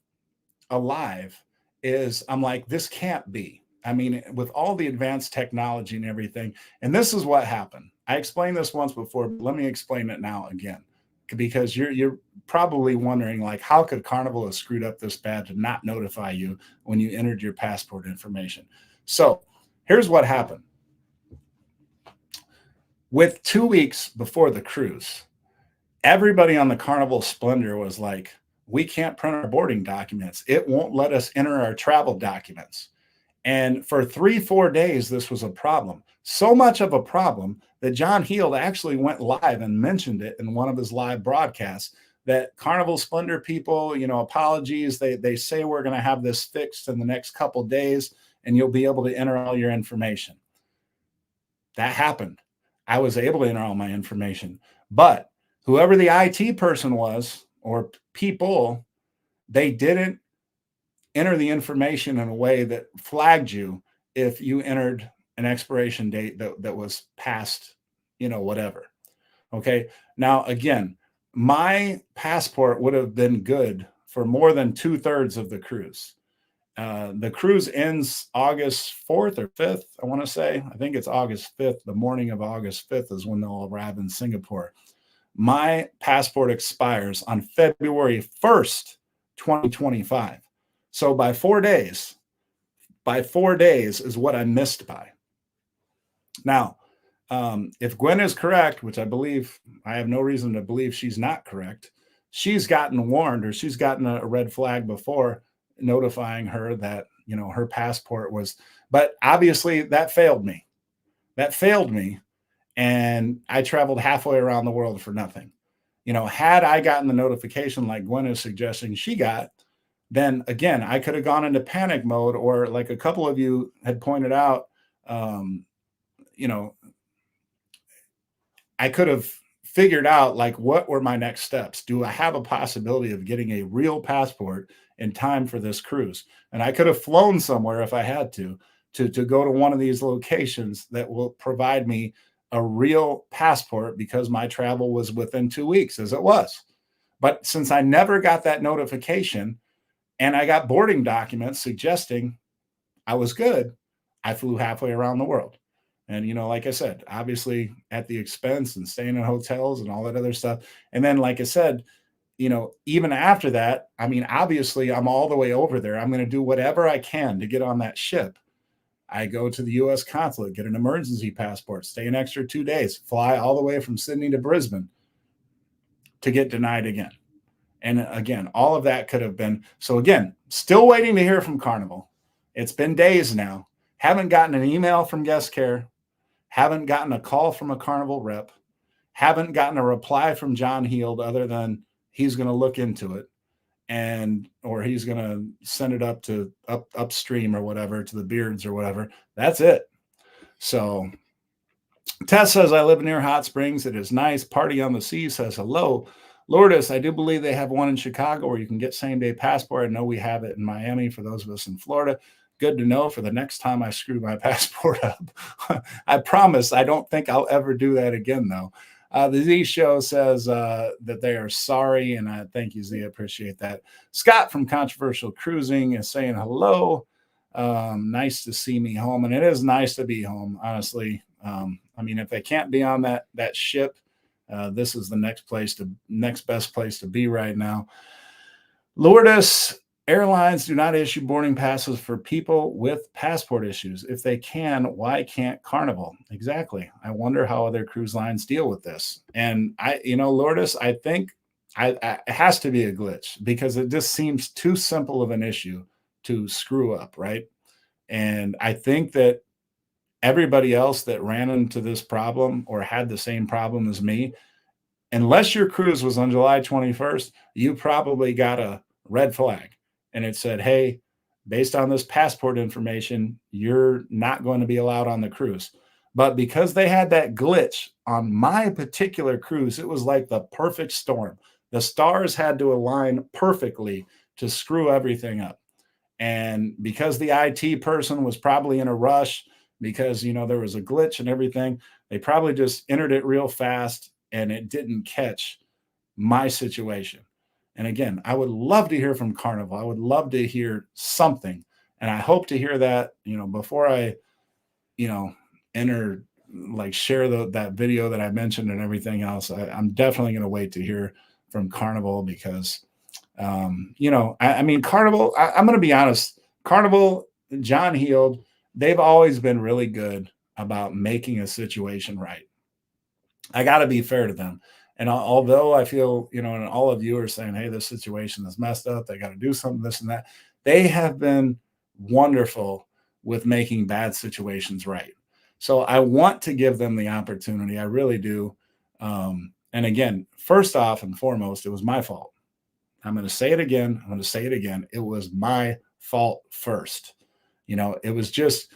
a live, is I'm like, this can't be. I mean, with all the advanced technology and everything, and this is what happened. I explained this once before, but let me explain it now again, because you're probably wondering, like, how could Carnival have screwed up this bad to not notify you when you entered your passport information? So here's what happened. With 2 weeks before the cruise, everybody on the Carnival Splendor was like, we can't print our boarding documents. It won't let us enter our travel documents. And for 3, 4 days, this was a problem. So much of a problem that John Heald actually went live and mentioned it in one of his live broadcasts that Carnival Splendor people, apologies. They say we're going to have this fixed in the next couple days and you'll be able to enter all your information. That happened. I was able to enter all my information. But whoever the IT person was or people, they didn't enter the information in a way that flagged you if you entered an expiration date that was past, whatever. Okay. Now, again, my passport would have been good for more than 2/3 of the cruise. The cruise ends August 4th or 5th, I want to say. I think it's August 5th. The morning of August 5th is when they'll arrive in Singapore. My passport expires on February 1st, 2025. So by 4 days is what I missed by. Now, if Gwen is correct, which I believe, I have no reason to believe she's not correct, she's gotten warned or she's gotten a red flag before notifying her that, her passport was, but obviously that failed me. That failed me. And I traveled halfway around the world for nothing. Had I gotten the notification like Gwen is suggesting she got, then again, I could have gone into panic mode, or like a couple of you had pointed out, you know, I could have figured out like what were my next steps. Do I have a possibility of getting a real passport in time for this cruise? And I could have flown somewhere if I had to go to one of these locations that will provide me a real passport because my travel was within 2 weeks, as it was. But since I never got that notification and I got boarding documents suggesting I was good, I flew halfway around the world. And, like I said, obviously at the expense and staying in hotels and all that other stuff. And then, like I said, even after that, I mean, obviously I'm all the way over there. I'm going to do whatever I can to get on that ship. I go to the US consulate, get an emergency passport, stay an extra 2 days, fly all the way from Sydney to Brisbane to get denied again. And again, all of that could have been. So again, still waiting to hear from Carnival. It's been days now. Haven't gotten an email from guest care. Haven't gotten a call from a Carnival rep. Haven't gotten a reply from John Heald other than he's going to look into it or he's going to send it upstream or whatever to the Beards or whatever. That's it. So Tess says, I live near Hot Springs. It is nice. Party on the Sea says, hello. Lourdes, I do believe they have one in Chicago where you can get same-day passport. I know we have it in Miami for those of us in Florida. Good to know for the next time I screw my passport up. I promise I don't think I'll ever do that again, though. The Z Show says that they are sorry, and I thank you, Z. I appreciate that. Scott from Controversial Cruising is saying hello. Nice to see me home, and it is nice to be home, honestly. I mean, if they can't be on that ship, this is the next best place to be right now. Lourdes, airlines do not issue boarding passes for people with passport issues. If they can, why can't Carnival? Exactly. I wonder how other cruise lines deal with this. And Lourdes, I think it has to be a glitch because it just seems too simple of an issue to screw up, right? And I think that everybody else that ran into this problem or had the same problem as me, unless your cruise was on July 21st, you probably got a red flag. And it said, hey, based on this passport information, you're not going to be allowed on the cruise. But because they had that glitch on my particular cruise, it was like the perfect storm. The stars had to align perfectly to screw everything up. And because the IT person was probably in a rush, because, there was a glitch and everything, they probably just entered it real fast and it didn't catch my situation. And again, I would love to hear from Carnival. I would love to hear something. And I hope to hear that, before I, share that video that I mentioned and everything else. I'm definitely going to wait to hear from Carnival because, I mean, Carnival, I'm going to be honest, Carnival, John Heald, they've always been really good about making a situation right. I got to be fair to them. And although I feel, and all of you are saying, hey, this situation is messed up, they got to do something, this and that, they have been wonderful with making bad situations right. So I want to give them the opportunity. I really do. And again, first off and foremost, it was my fault. I'm going to say it again. I'm going to say it again. It was my fault first. It was just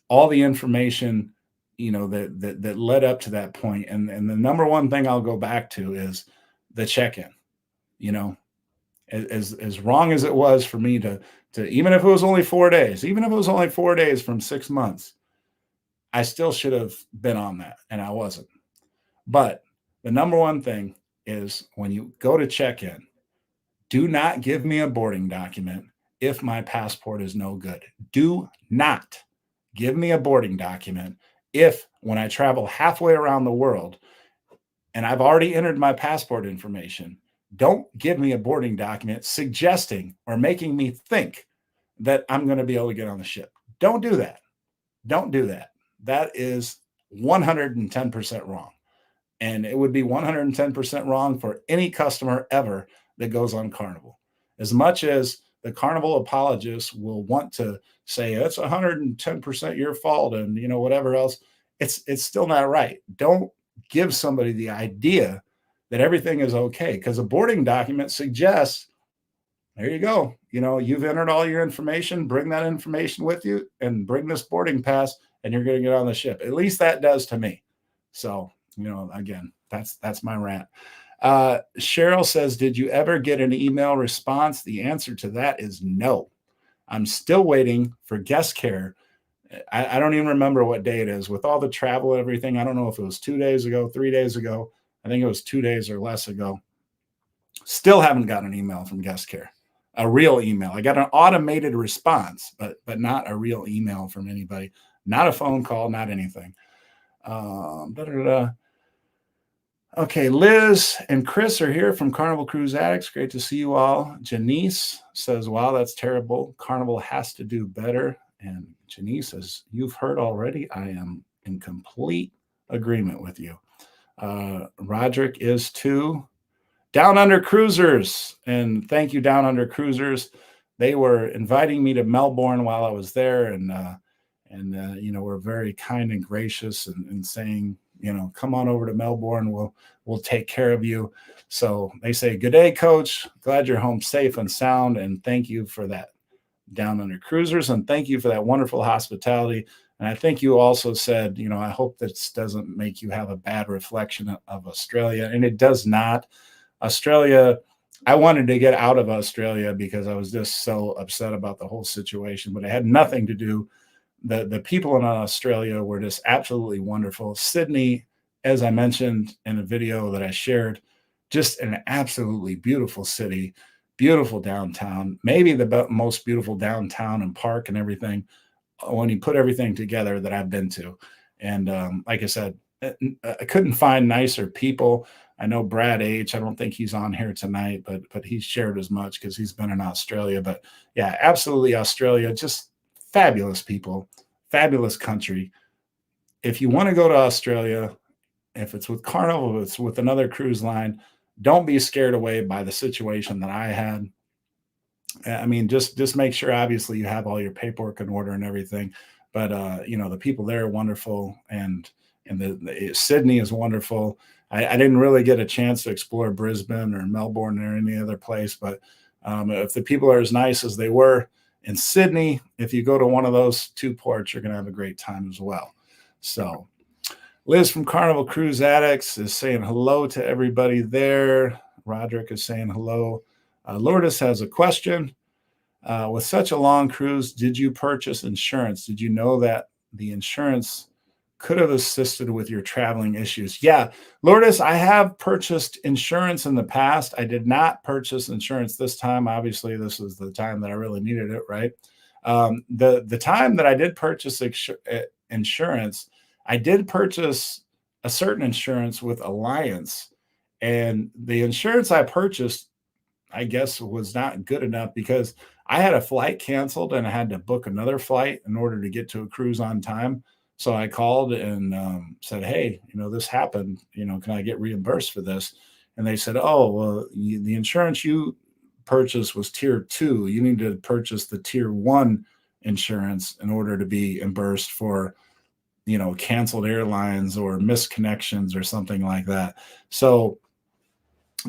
all the information, that led up to that point. And the number one thing I'll go back to is the check-in. You know, as wrong as it was for me to even if it was only 4 days, even if it was only 4 days from 6 months, I still should have been on that, and I wasn't. But the number one thing is when you go to check in, do not give me a boarding document if my passport is no good. Do not give me a boarding document if, when I travel halfway around the world and I've already entered my passport information, don't give me a boarding document suggesting or making me think that I'm going to be able to get on the ship. Don't do that. Don't do that. That is 110% wrong. And it would be 110% wrong for any customer ever that goes on Carnival. As much as the Carnival apologists will want to say it's 110% your fault and whatever else, it's still not right. Don't give somebody the idea that everything is okay, because a boarding document suggests, there you go. You've entered all your information, bring that information with you and bring this boarding pass and you're going to get on the ship. At least that does to me. So, again, that's my rant. Cheryl says, did you ever get an email response? The answer to that is no. I'm still waiting for guest care. I don't even remember what day it is with all the travel and everything. I don't know if it was 2 days ago, 3 days ago. I think it was 2 days or less ago. Still haven't got an email from guest care, a real email. I got an automated response, but not a real email from anybody, not a phone call, not anything. Okay, Liz and Chris are here from Carnival Cruise Addicts. Great to see you all. Janice says, wow, that's terrible. Carnival has to do better. And Janice says, you've heard already. I am in complete agreement with you. Roderick is too. Down Under Cruisers, and thank you, Down Under Cruisers. They were inviting me to Melbourne while I was there, and were very kind and gracious and saying, come on over to Melbourne. We'll take care of you. So they say, good day, coach. Glad you're home safe and sound. And thank you for that, Down Under Cruisers. And thank you for that wonderful hospitality. And I think you also said, I hope this doesn't make you have a bad reflection of Australia. And it does not. Australia, I wanted to get out of Australia because I was just so upset about the whole situation, but it had nothing to do. The people in Australia were just absolutely wonderful. Sydney, as I mentioned in a video that I shared, just an absolutely beautiful city, beautiful downtown, maybe the most beautiful downtown and park and everything when you put everything together that I've been to. And like I said, I couldn't find nicer people. I know Brad H. I don't think he's on here tonight, but he's shared as much because he's been in Australia. But yeah, absolutely Australia, just fabulous people, fabulous country. If you want to go to Australia, if it's with Carnival, if it's with another cruise line, don't be scared away by the situation that I had. I mean, just make sure obviously you have all your paperwork in order and everything. But the people there are wonderful, and the Sydney is wonderful. I didn't really get a chance to explore Brisbane or Melbourne or any other place, but if the people are as nice as they were in Sydney, if you go to one of those two ports, you're going to have a great time as well. So Liz from Carnival Cruise Addicts is saying hello to everybody there. Roderick is saying hello. Lourdes has a question. With such a long cruise, did you purchase insurance? Did you know that the insurance could have assisted with your traveling issues? Yeah, Lourdes, I have purchased insurance in the past. I did not purchase insurance this time. Obviously, this was the time that I really needed it, right? The time that I did purchase insurance, I did purchase a certain insurance with Alliance, and the insurance I purchased, I guess, was not good enough because I had a flight canceled and I had to book another flight in order to get to a cruise on time. So I called and said, hey, this happened. Can I get reimbursed for this? And they said, oh, well, the insurance you purchased was tier two. You need to purchase the tier one insurance in order to be reimbursed for, canceled airlines or missed connections or something like that. So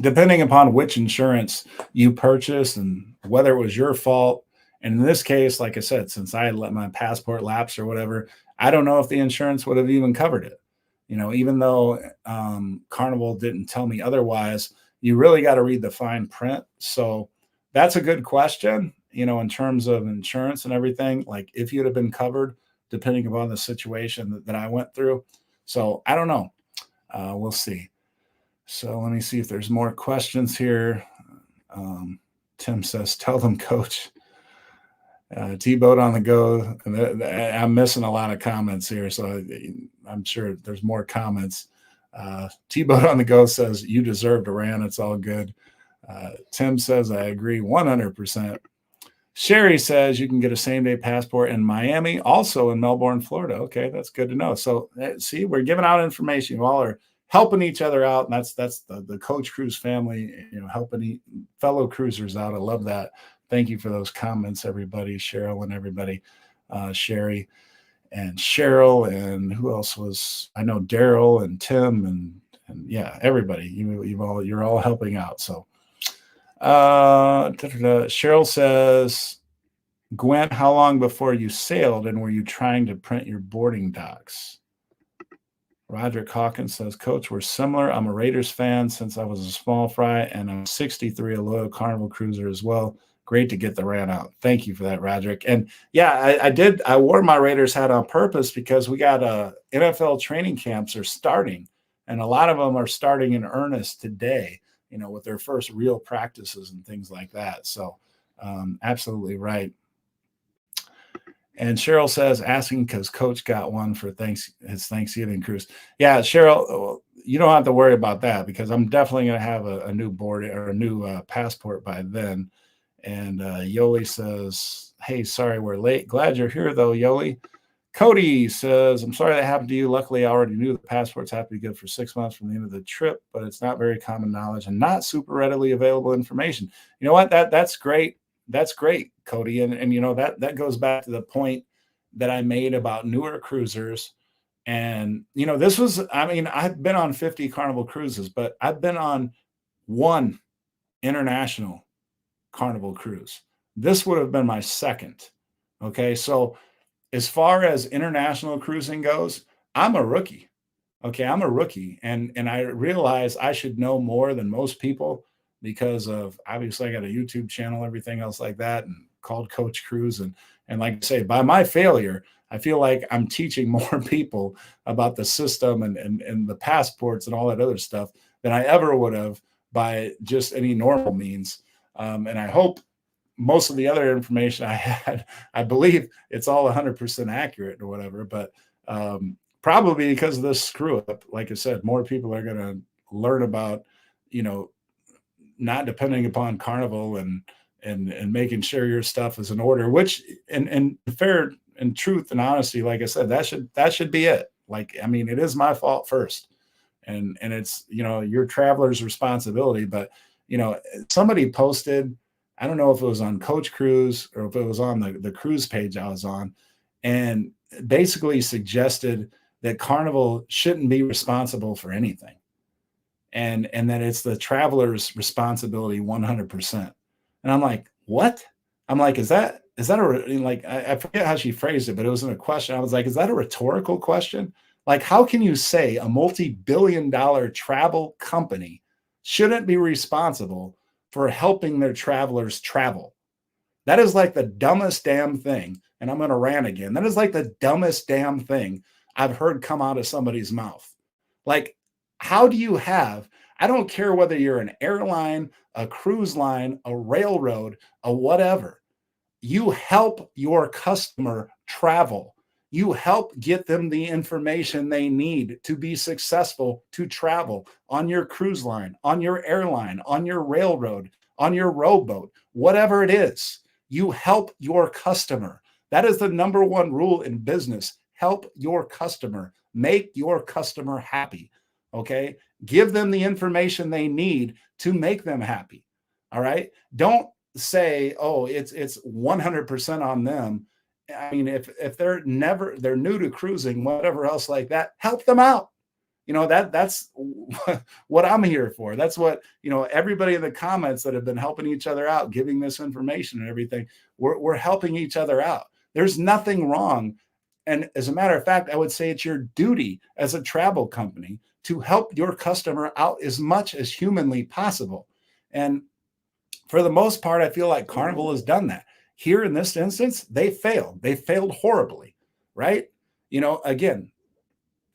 depending upon which insurance you purchased and whether it was your fault. And in this case, like I said, since I had let my passport lapse or whatever, I don't know if the insurance would have even covered it. Even though Carnival didn't tell me otherwise, you really got to read the fine print. So that's a good question, in terms of insurance and everything. Like if you'd have been covered, depending upon the situation that I went through. So I don't know. We'll see. So let me see if there's more questions here. Tim says, tell them, coach. T-Boat on the go. I'm missing a lot of comments here, so I'm sure there's more comments. T-Boat on the go says, you deserved a rant. It's all good. Tim says, I agree 100%. Sherry says you can get a same-day passport in Miami, also in Melbourne, Florida. Okay, that's good to know. So see, we're giving out information. You all are helping each other out, and that's the Coach Cruise family, helping fellow cruisers out. I love that. Thank you for those comments, everybody. Cheryl and everybody, Sherry and Cheryl, and who else was? I know Daryl and Tim and yeah, everybody. You're all helping out. So. Cheryl says, Gwen, how long before you sailed and were you trying to print your boarding docs? Roger Hawkins says, Coach, we're similar. I'm a Raiders fan since I was a small fry, and I'm 63, a loyal Carnival cruiser as well. Great to get the rant out. Thank you for that, Roderick. And yeah, I did. I wore my Raiders hat on purpose because we got NFL training camps are starting, and a lot of them are starting in earnest today, with their first real practices and things like that. So absolutely right. And Cheryl says, asking because Coach got one for his Thanksgiving cruise. Yeah, Cheryl, you don't have to worry about that because I'm definitely going to have a new board or a new passport by then. And Yoli says, hey, sorry we're late. Glad you're here, though, Yoli. Cody says, I'm sorry that happened to you. Luckily, I already knew the passports have to be good for 6 months from the end of the trip, but it's not very common knowledge and not super readily available information. You know what? That's great. That's great, Cody. And that goes back to the point that I made about newer cruisers. And, I've been on 50 Carnival cruises, but I've been on one international Carnival cruise. This would have been my second. Okay. So as far as international cruising goes, I'm a rookie. Okay, I'm a rookie, and I realize I should know more than most people because of obviously I got a YouTube channel, everything else like that, and called Coach Cruise, and like I say, by my failure, I feel like I'm teaching more people about the system and the passports and all that other stuff than I ever would have by just any normal means. And I hope most of the other information I had, I believe it's all 100% accurate or whatever, but probably because of this screw up, like I said, more people are going to learn about, not depending upon Carnival and making sure your stuff is in order, which and fair and truth and honesty, like I said, that should be it. Like, I mean, it is my fault first. And it's, your traveler's responsibility, but somebody posted, I don't know if it was on Coach Cruise or if it was on the cruise page I was on, and basically suggested that Carnival shouldn't be responsible for anything. And that it's the traveler's responsibility 100%. And I'm like, what? I'm like, is that I forget how she phrased it, but it was in a question. I was like, is that a rhetorical question? Like, how can you say a multi-billion-dollar travel company shouldn't be responsible for helping their travelers travel? That is like the dumbest damn thing. And I'm going to rant again. That is like the dumbest damn thing I've heard come out of somebody's mouth. Like, how do you have, I don't care whether you're an airline, a cruise line, a railroad, a whatever, you help your customer travel. You help get them the information they need to be successful to travel on your cruise line, on your airline, on your railroad, on your rowboat, whatever it is. You help your customer. That is the number one rule in business. help your customer, make your customer happy. Okay. Give them the information they need to make them happy. All right. Don't say, oh, it's 100% on them. I mean, if they're new to cruising, whatever else like that, help them out. That's what I'm here for. That's what, everybody in the comments that have been helping each other out, giving this information and everything, we're helping each other out. There's nothing wrong. And as a matter of fact, I would say it's your duty as a travel company to help your customer out as much as humanly possible. And for the most part, I feel like Carnival has done that. Here in this instance, they failed. They failed horribly, right? Again,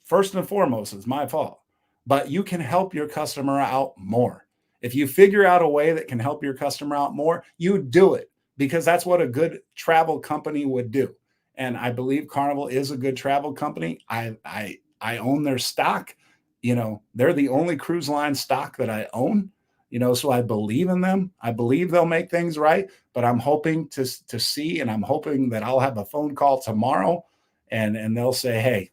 first and foremost, it's my fault. But you can help your customer out more. If you figure out a way that can help your customer out more, you do it, because that's what a good travel company would do. And I believe Carnival is a good travel company. I own their stock. They're the only cruise line stock that I own. So I believe in them. I believe they'll make things right. But I'm hoping to see, and I'm hoping that I'll have a phone call tomorrow, and they'll say, hey,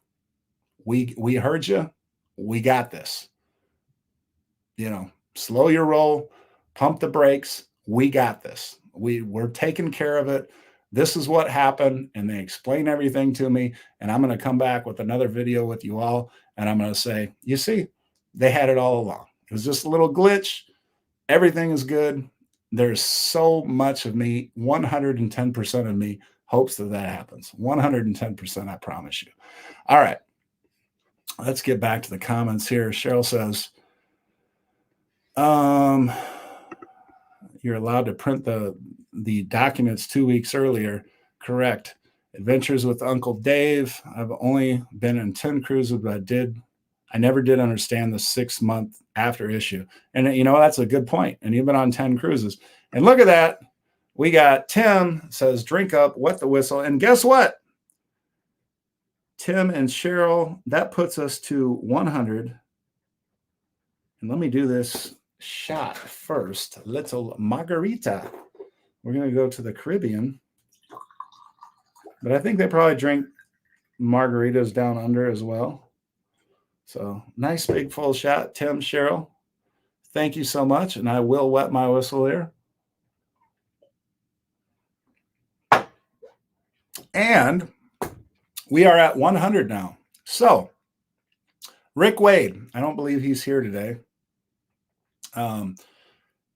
we heard you. We got this. Slow your roll, pump the brakes. We got this. We're taking care of it. This is what happened. And they explain everything to me. And I'm going to come back with another video with you all. And I'm going to say, you see, they had it all along. It was just a little glitch. Everything is good. There's so much of me, 110% of me hopes that happens. 110%, I promise you. All right. Let's get back to the comments here. Cheryl says, you're allowed to print the documents 2 weeks earlier. Correct. Adventures with Uncle Dave. I've only been in 10 cruises, but I never did understand the 6 month after issue. And that's a good point. And you've been on 10 cruises. And look at that. We got Tim says, drink up, wet the whistle. And guess what? Tim and Cheryl, that puts us to 100. And let me do this shot first. Little margarita. We're going to go to the Caribbean. But I think they probably drink margaritas down under as well. So nice big full shot. Tim, Cheryl, thank you so much. And I will wet my whistle here. And we are at 100 now. So Rick Wade, I don't believe he's here today.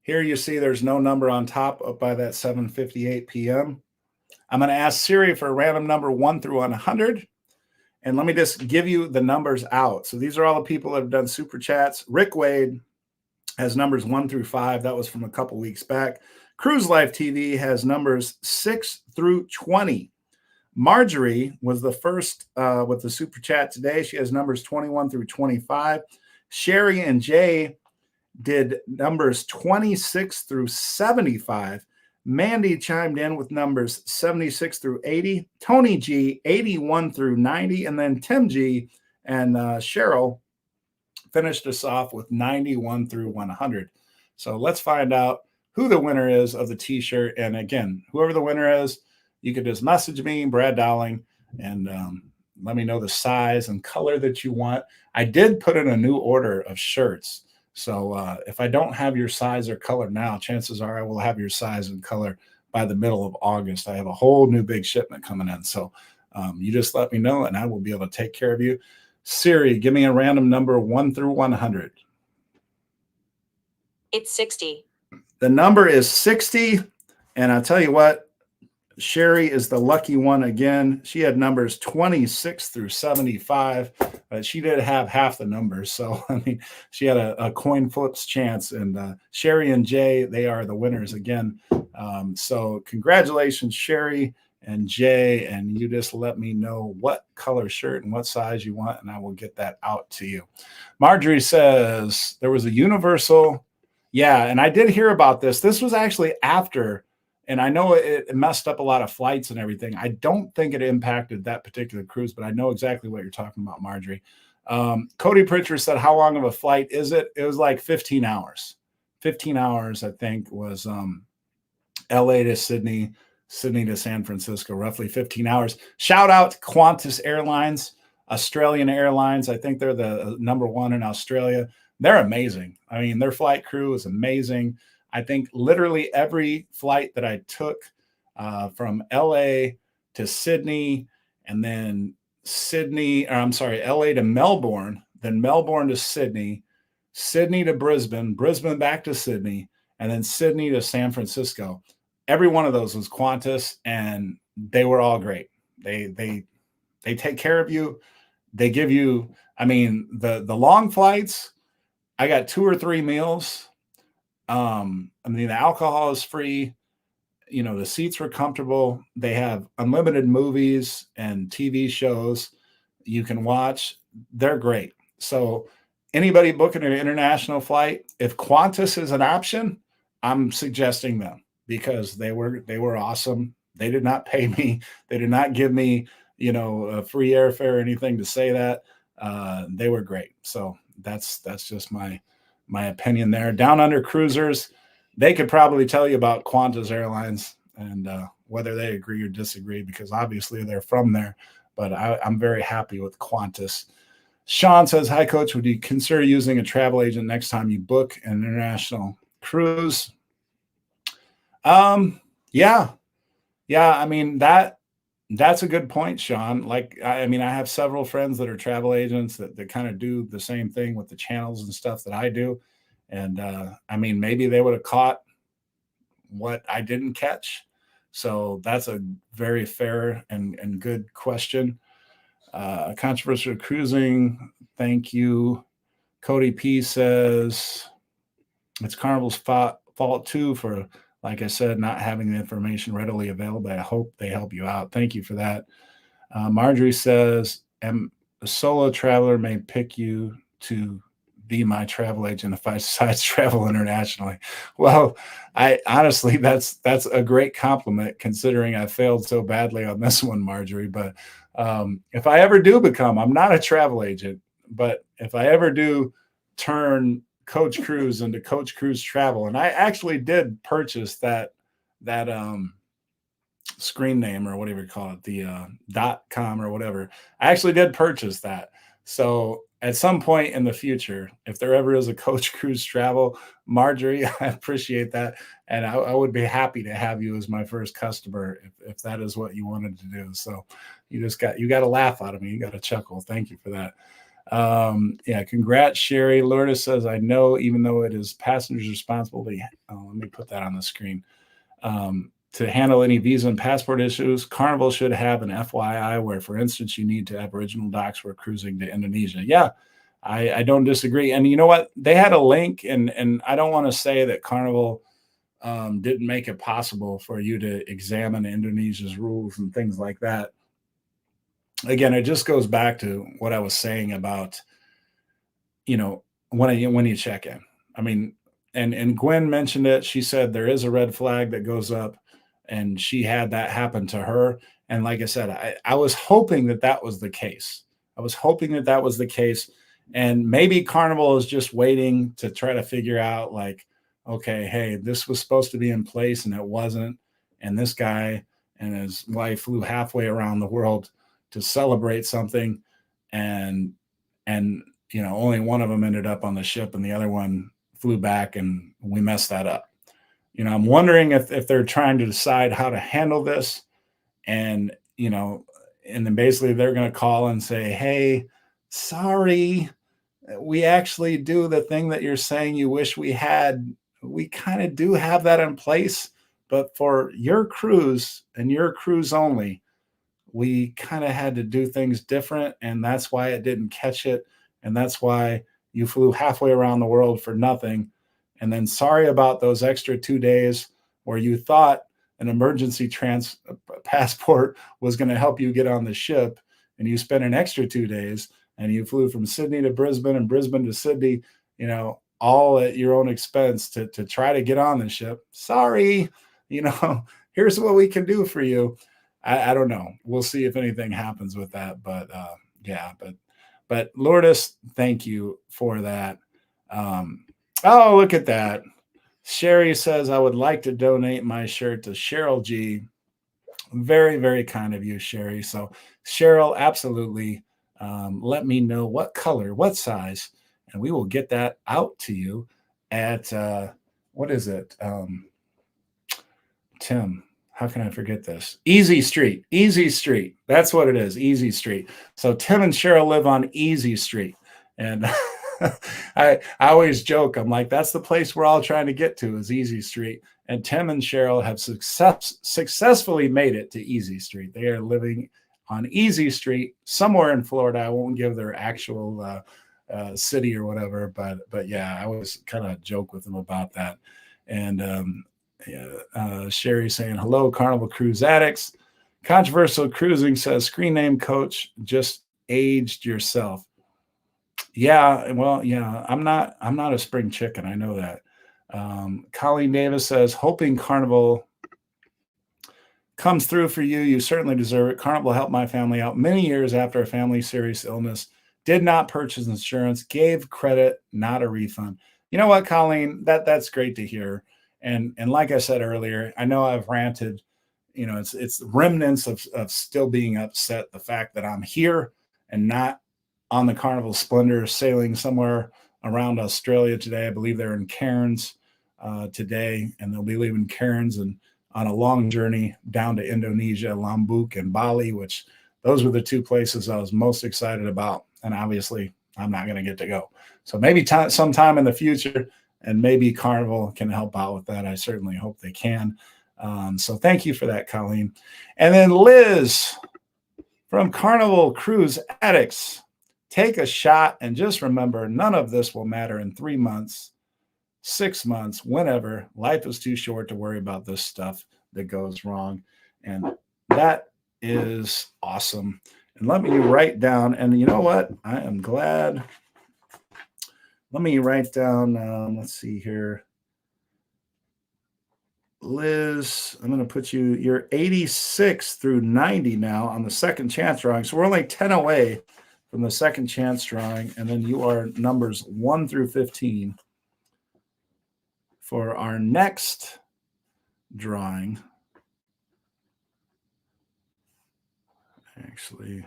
Here you see there's no number on top up by that 7:58 p.m. I'm going to ask Siri for a random number 1 through 100. And let me just give you the numbers out. So these are all the people that have done super chats. Rick Wade has numbers 1 through 5. That was from a couple weeks back. Cruise Life TV has numbers 6 through 20. Marjorie was the first with the super chat today. She has numbers 21 through 25. Sherry and Jay did numbers 26 through 75. Mandy chimed in with numbers 76 through 80. Tony G, 81 through 90. And then Tim G and Cheryl finished us off with 91 through 100. So let's find out who the winner is of the t-shirt. And again, whoever the winner is, you could just message me, Brad Dowling, and let me know the size and color that you want. I did put in a new order of shirts. So if I don't have your size or color now, chances are I will have your size and color by the middle of August. I have a whole new big shipment coming in. So you just let me know and I will be able to take care of you. Siri, give me a random number 1 through 100. It's 60. The number is 60. And I'll tell you what, Sherry is the lucky one again. She had numbers 26 through 75, but she did have half the numbers. So, I mean, she had a coin flips chance. And Sherry and Jay, they are the winners again. So congratulations, Sherry and Jay. And you just let me know what color shirt and what size you want, and I will get that out to you. Marjorie says there was a universal. Yeah, and I did hear about this. This was actually after. And I know it messed up a lot of flights and everything. I don't think it impacted that particular cruise, but I know exactly what you're talking about, Marjorie. Cody Pritchard said, how long of a flight is it? It was like 15 hours. 15 hours, I think, was LA to Sydney, Sydney to San Francisco, roughly 15 hours. Shout out to Qantas Airlines, Australian Airlines. I think they're the number one in Australia. They're amazing. I mean, their flight crew is amazing. I think literally every flight that I took from LA to Sydney, and then LA to Melbourne, then Melbourne to Sydney, Sydney to Brisbane, Brisbane back to Sydney, and then Sydney to San Francisco. Every one of those was Qantas, and they were all great. They take care of you. They give you, I mean, the long flights, I got 2 or 3 meals. I mean, the alcohol is free. You know, the seats were comfortable. They have unlimited movies and TV shows you can watch. They're great. So anybody booking an international flight, if Qantas is an option, I'm suggesting them because they were awesome. They did not pay me. They did not give me, you know, a free airfare or anything to say that. They were great. So that's just my opinion there. Down under cruisers, they could probably tell you about Qantas Airlines and whether they agree or disagree, because obviously they're from there. But I'm very happy with Qantas. Sean says, "Hi, Coach. Would you consider using a travel agent next time you book an international cruise?" Yeah, yeah. I mean that's a good point, Sean. Like, I mean, I have several friends that are travel agents that kind of do the same thing with the channels and stuff that I do. And I mean, maybe they would have caught what I didn't catch. So that's a very fair and good question. Controversial cruising. Thank you. Cody P says it's Carnival's fault too for, like I said, not having the information readily available. I hope they help you out. Thank you for that. Marjorie says, a solo traveler may pick you to be my travel agent if I decide to travel internationally. Well, I honestly, that's a great compliment considering I failed so badly on this one, Marjorie. But if I ever do become, I'm not a travel agent, but if I ever do turn Coach Cruise into Coach Cruise Travel, and I actually did purchase that screen name or whatever you call it, the .com or whatever. I actually did purchase that. So at some point in the future, if there ever is a Coach Cruise Travel, Marjorie, I appreciate that. And I would be happy to have you as my first customer if that is what you wanted to do. So you got a laugh out of me. You got a chuckle. Thank you for that. Yeah, congrats, Sherry. Lourdes says, I know, even though it is passengers' responsibility. Oh, let me put that on the screen. To handle any visa and passport issues, Carnival should have an FYI where, for instance, you need to have original docs for cruising to Indonesia. Yeah, I don't disagree. And you know what? They had a link, and I don't want to say that Carnival didn't make it possible for you to examine Indonesia's rules and things like that. Again, it just goes back to what I was saying about, you know, when you check in. I mean, and Gwen mentioned it. She said there is a red flag that goes up, and she had that happen to her. And like I said, I was hoping that that was the case. I was hoping that that was the case, and maybe Carnival is just waiting to try to figure out, like, okay, hey, this was supposed to be in place and it wasn't, and this guy and his wife flew halfway around the world to celebrate something, and and you know, only one of them ended up on the ship and the other one flew back, and we messed that up. You know, I'm wondering if they're trying to decide how to handle this, and you know, and then basically they're going to call and say, hey, sorry, we actually do the thing that you're saying you wish we had. We kind of do have that in place, but for your cruise and your cruise only, we kind of had to do things different, and that's why it didn't catch it, and that's why you flew halfway around the world for nothing. And then sorry about those extra 2 days where you thought an emergency passport was going to help you get on the ship, and you spent an extra 2 days and you flew from Sydney to Brisbane and Brisbane to Sydney, you know, all at your own expense to try to get on the ship. Sorry, you know, here's what we can do for you. I don't know. We'll see if anything happens with that. But yeah, but Lourdes, thank you for that. Oh, look at that. Sherry says, I would like to donate my shirt to Cheryl G. Very, very kind of you, Sherry. So, Cheryl, absolutely. Let me know what color, what size, and we will get that out to you at what is it? Tim, how can I forget this? Easy Street. Easy Street. That's what it is. Easy Street. So Tim and Cheryl live on Easy Street. And I always joke, I'm like, that's the place we're all trying to get to is Easy Street. And Tim and Cheryl have successfully made it to Easy Street. They are living on Easy Street somewhere in Florida. I won't give their actual city or whatever, but yeah, I always kind of joke with them about that. And yeah, Sherry saying, hello, Carnival Cruise addicts. Controversial Cruising says, screen name coach, just aged yourself. Yeah, well, yeah, I'm not a spring chicken. I know that. Colleen Davis says, hoping Carnival comes through for you. You certainly deserve it. Carnival helped my family out many years after a family serious illness. Did not purchase insurance, gave credit, not a refund. You know what, Colleen? That's great to hear. And like I said earlier, I know I've ranted. You know, it's remnants of still being upset. The fact that I'm here and not on the Carnival Splendor sailing somewhere around Australia today. I believe they're in Cairns today, and they'll be leaving Cairns and on a long journey down to Indonesia, Lombok, and Bali, which those were the two places I was most excited about. And obviously, I'm not going to get to go. So maybe sometime in the future, and maybe Carnival can help out with that. I certainly hope they can. So thank you for that, Colleen. And then Liz from Carnival Cruise Addicts. Take a shot and just remember, none of this will matter in 3 months, 6 months, whenever. Life is too short to worry about this stuff that goes wrong. And that is awesome. And let me write down, and you know what? I am glad. Let me write down, let's see here. Liz, I'm going to put you're 86 through 90 now on the second chance drawing. So we're only 10 away from the second chance drawing. And then you are numbers 1 through 15 for our next drawing. Actually,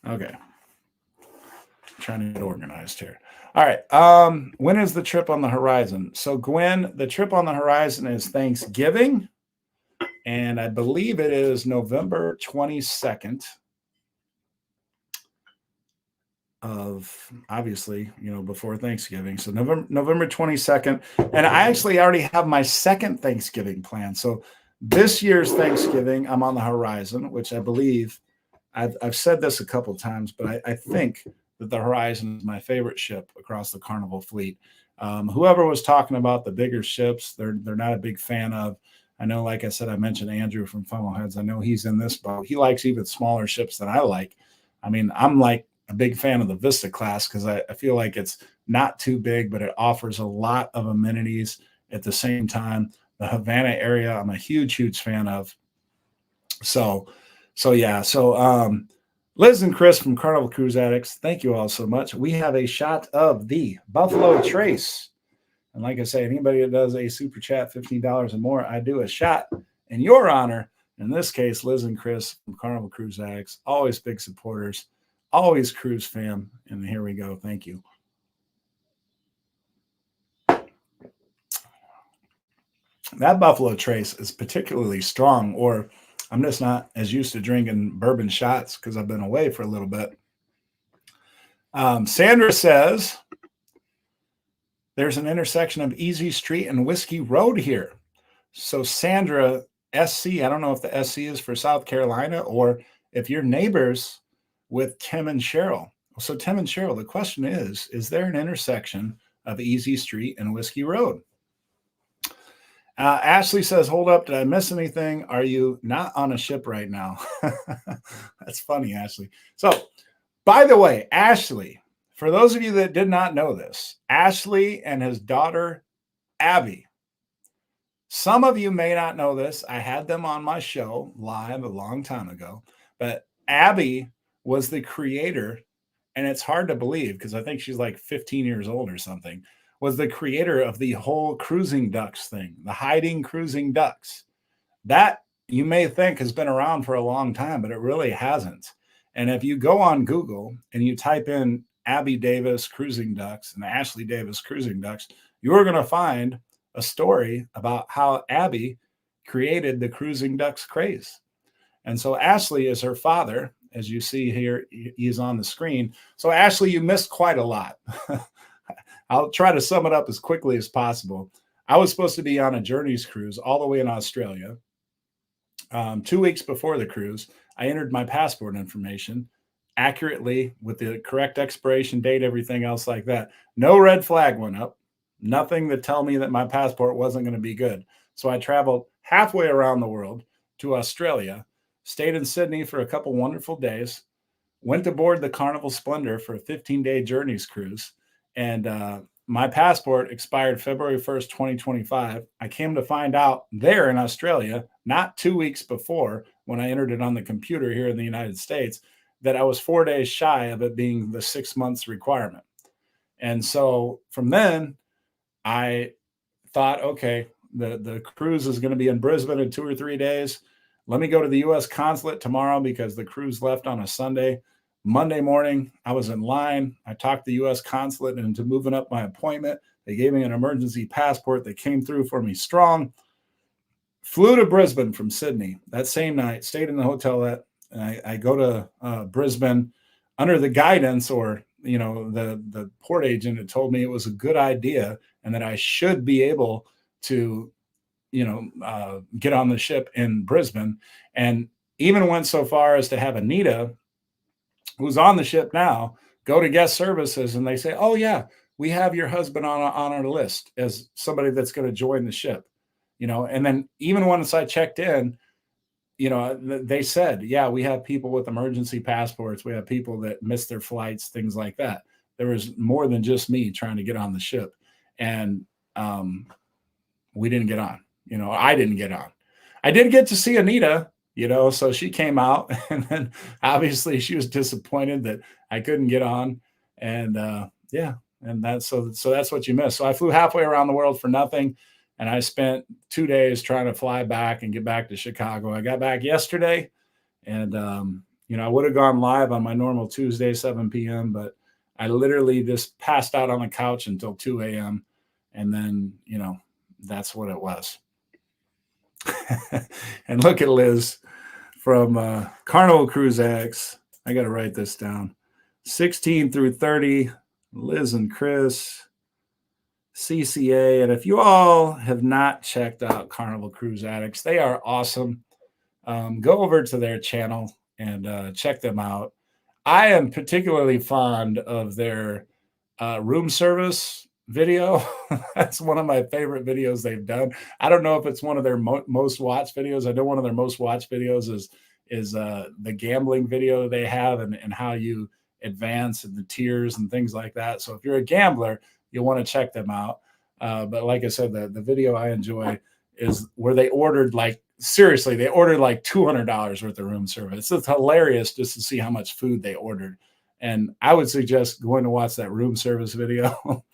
okay. Trying to get organized here. All right. When is the trip on the horizon? So, Gwen, the trip on the horizon is Thanksgiving. And I believe it is November 22nd of, obviously, before Thanksgiving. So November 22nd. And I actually already have my second Thanksgiving plan. So this year's Thanksgiving, I'm on the horizon, which I believe I've said this a couple of times, but I think that the Horizon is my favorite ship across the Carnival fleet. Whoever was talking about the bigger ships, they're not a big fan of. I know, like I said, I mentioned Andrew from Funnelheads. I know he's in this boat. He likes even smaller ships than I like. I mean, I'm like a big fan of the Vista class because I feel like it's not too big, but it offers a lot of amenities at the same time. The Havana area, I'm a huge, huge fan of. So yeah. So Liz and Chris from Carnival Cruise Addicts, thank you all so much. We have a shot of the Buffalo Trace. And like I say, anybody that does a super chat, $15 or more, I do a shot in your honor. In this case, Liz and Chris from Carnival Cruise Addicts, always big supporters, always cruise fam. And here we go. Thank you. That Buffalo Trace is particularly strong, or I'm just not as used to drinking bourbon shots because I've been away for a little bit. Sandra says, there's an intersection of Easy Street and Whiskey Road here. So Sandra, SC, I don't know if the SC is for South Carolina or if you're neighbors with Tim and Cheryl. So Tim and Cheryl, the question is there an intersection of Easy Street and Whiskey Road? Ashley says, hold up, did I miss anything? Are you not on a ship right now? That's funny, Ashley. So, by the way, Ashley, for those of you that did not know this, Ashley and his daughter, Abby, some of you may not know this. I had them on my show live a long time ago, but Abby was the creator, and it's hard to believe because I think she's like 15 years old or something, was the creator of the whole cruising ducks thing, the hiding cruising ducks. That you may think has been around for a long time, but it really hasn't. And if you go on Google and you type in Abby Davis cruising ducks and Ashley Davis cruising ducks, you're going to find a story about how Abby created the cruising ducks craze. And so Ashley is her father, as you see here, he's on the screen. So Ashley, you missed quite a lot. I'll try to sum it up as quickly as possible. I was supposed to be on a Journeys cruise all the way in Australia. 2 weeks before the cruise, I entered my passport information accurately with the correct expiration date, everything else like that. No red flag went up, nothing to tell me that my passport wasn't going to be good. So I traveled halfway around the world to Australia, stayed in Sydney for a couple wonderful days, went aboard the Carnival Splendor for a 15-day Journeys cruise, and my passport expired February 1st, 2025. I came to find out there in Australia, not 2 weeks before when I entered it on the computer here in the United States, that I was 4 days shy of it being the 6 months requirement. And so from then, I thought, okay, the cruise is going to be in Brisbane in 2 or 3 days. Let me go to the U.S. consulate tomorrow because the cruise left on a Sunday. Monday morning, I was in line. I talked the U.S. consulate into moving up my appointment. They gave me an emergency passport that came through for me strong. Flew to Brisbane from Sydney that same night, stayed in the hotel I go to Brisbane under the guidance or the port agent had told me it was a good idea and that I should be able to get on the ship in Brisbane, and even went so far as to have Anita, who's on the ship now, go to guest services, and they say, "Oh yeah, we have your husband on our list as somebody that's going to join the ship." And then even once I checked in, they said, "Yeah, we have people with emergency passports. We have people that missed their flights, things like that." There was more than just me trying to get on the ship, and we didn't get on. I didn't get on. I did get to see Anita, so she came out, and then obviously she was disappointed that I couldn't get on. And yeah, and that's what you miss. So I flew halfway around the world for nothing. And I spent 2 days trying to fly back and get back to Chicago. I got back yesterday, and I would have gone live on my normal Tuesday, 7 p.m., but I literally just passed out on the couch until 2 a.m. And then, that's what it was. And look at Liz from Carnival Cruise X. I got to write this down. 16 through 30, Liz and Chris, CCA. And if you all have not checked out Carnival Cruise Addicts, they are awesome. Go over to their channel and check them out. I am particularly fond of their room service video. That's one of my favorite videos they've done. I don't know if it's one of their most watched videos. I know one of their most watched videos is the gambling video they have and how you advance and the tiers and things like that. So if you're a gambler, you'll want to check them out. But like I said, the video I enjoy is where they ordered seriously, they ordered like $200 worth of room service. It's hilarious just to see how much food they ordered. And I would suggest going to watch that room service video.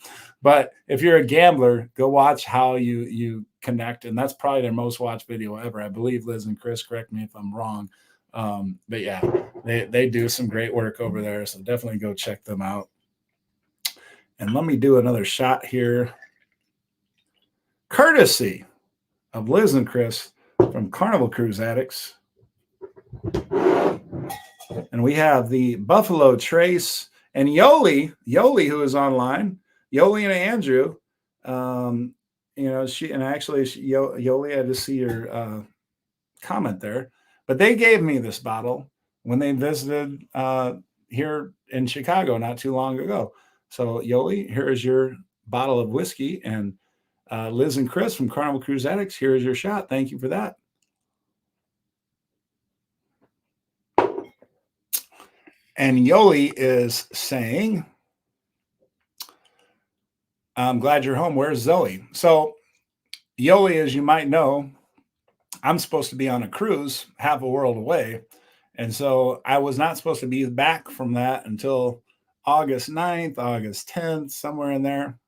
But if you're a gambler, go watch how you connect. And that's probably their most watched video ever. I believe Liz and Chris, correct me if I'm wrong. But yeah, they do some great work over there. So definitely go check them out. And let me do another shot here. Courtesy of Liz and Chris from Carnival Cruise Addicts. And we have the Buffalo Trace and Yoli, who is online. Yoli and Andrew, Yoli, I just see your comment there. But they gave me this bottle when they visited here in Chicago not too long ago. So Yoli, here is your bottle of whiskey. And Liz and Chris from Carnival Cruise Addicts, here is your shot. Thank you for that. And Yoli is saying, "I'm glad you're home. Where's Zoe?" So Yoli, as you might know, I'm supposed to be on a cruise half a world away. And so I was not supposed to be back from that until August 9th, August 10th, somewhere in there.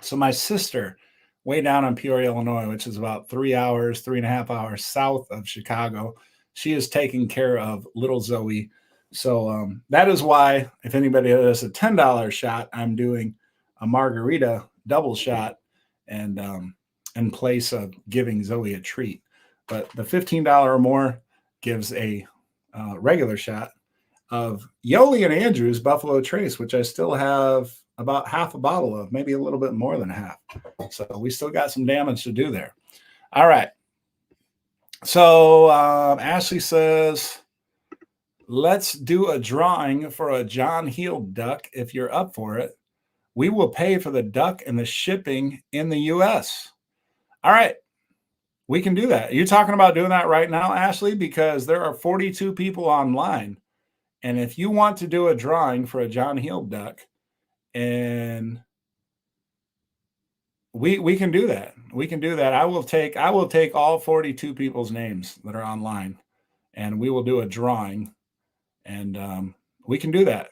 So my sister, way down in Peoria, Illinois, which is about 3 hours, 3.5 hours south of Chicago, she is taking care of little Zoe. So that is why, if anybody does a $10 shot, I'm doing a margarita double shot, and in place of giving Zoe a treat. But the $15 or more gives a regular shot of Yoli and Andrew's Buffalo Trace, which I still have about half a bottle of, maybe a little bit more than half. So we still got some damage to do there. All right. So Ashley says, let's do a drawing for a John Heald duck if you're up for it. We will pay for the duck and the shipping in the U.S. All right. We can do that. You're talking about doing that right now, Ashley, because there are 42 people online. And if you want to do a drawing for a John Heald duck, and we can do that. We can do that. I will take all 42 people's names that are online, and we will do a drawing, and we can do that.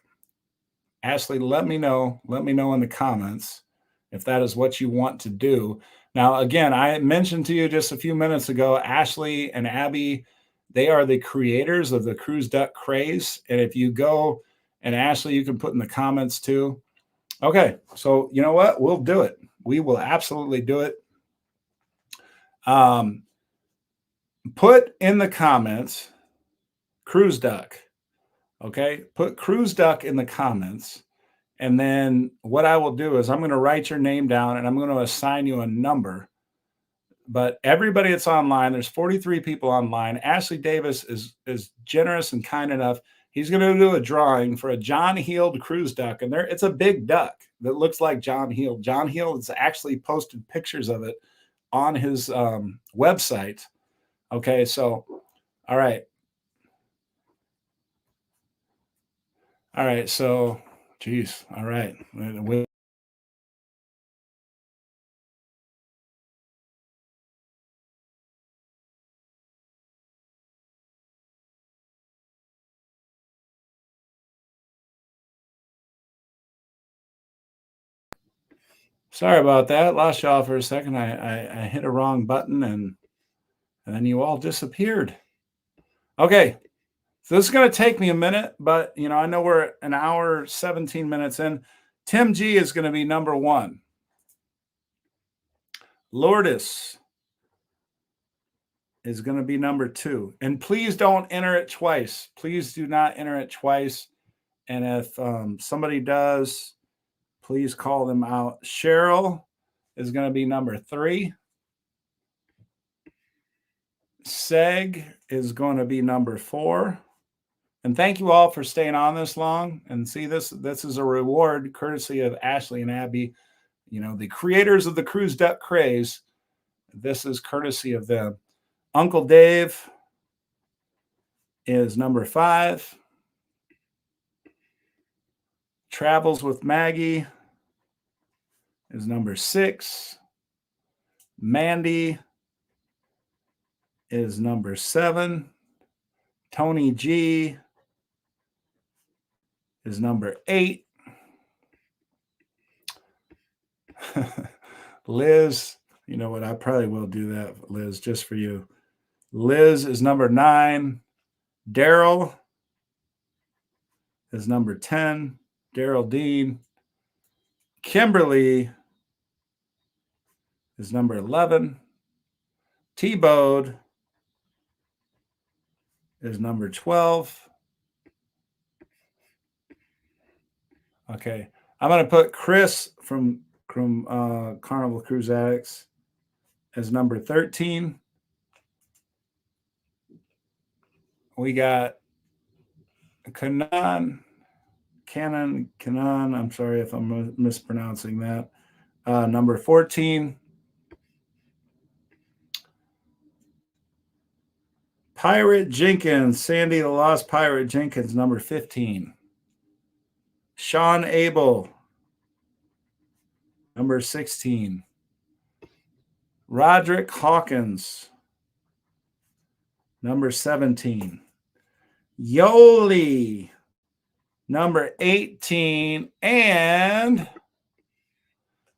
Ashley, let me know in the comments if that is what you want to do. Now, again, I mentioned to you just a few minutes ago, Ashley and Abby, they are the creators of the Cruise Duck Craze. And if you go, and Ashley, you can put in the comments too. Okay, so you know what? We'll do it. We will absolutely do it. Put in the comments Cruise Duck. Okay, put Cruise Duck in the comments. And then what I will do is I'm going to write your name down and I'm going to assign you a number. But everybody that's online, there's 43 people online. Ashley Davis is generous and kind enough. He's going to do a drawing for a John Heald cruise duck. And it's a big duck that looks like John Heald. John Heald has actually posted pictures of it on his website. Okay, so, all right. All right, so, geez, all right. Sorry about that. Lost y'all for a second. I hit a wrong button and then you all disappeared. Okay. So this is going to take me a minute, but I know we're an hour, 17 minutes in. Tim G is going to be number 1. Lourdes is going to be number 2. And please don't enter it twice. Please do not enter it twice. And if somebody does, please call them out. Cheryl is going to be number 3. Seg is going to be number 4. And thank you all for staying on this long. And see, this is a reward courtesy of Ashley and Abby, the creators of the Cruise Duck Craze. This is courtesy of them. Uncle Dave is number 5. Travels with Maggie is number 6. Mandy is number 7. Tony G is number 8. Liz, you know what? I probably will do that, Liz, just for you. Liz is number 9. Daryl is number 10. Daryl Dean. Kimberly is number 11. T-Bode is number 12. Okay. I'm going to put Chris from Carnival Cruise Addicts as number 13. We got Kanan. I'm sorry if I'm mispronouncing that. Number 14. Pirate Jenkins, Sandy the Lost Pirate Jenkins, number 15. Sean Abel, number 16. Roderick Hawkins, number 17. Yoli, number 18. And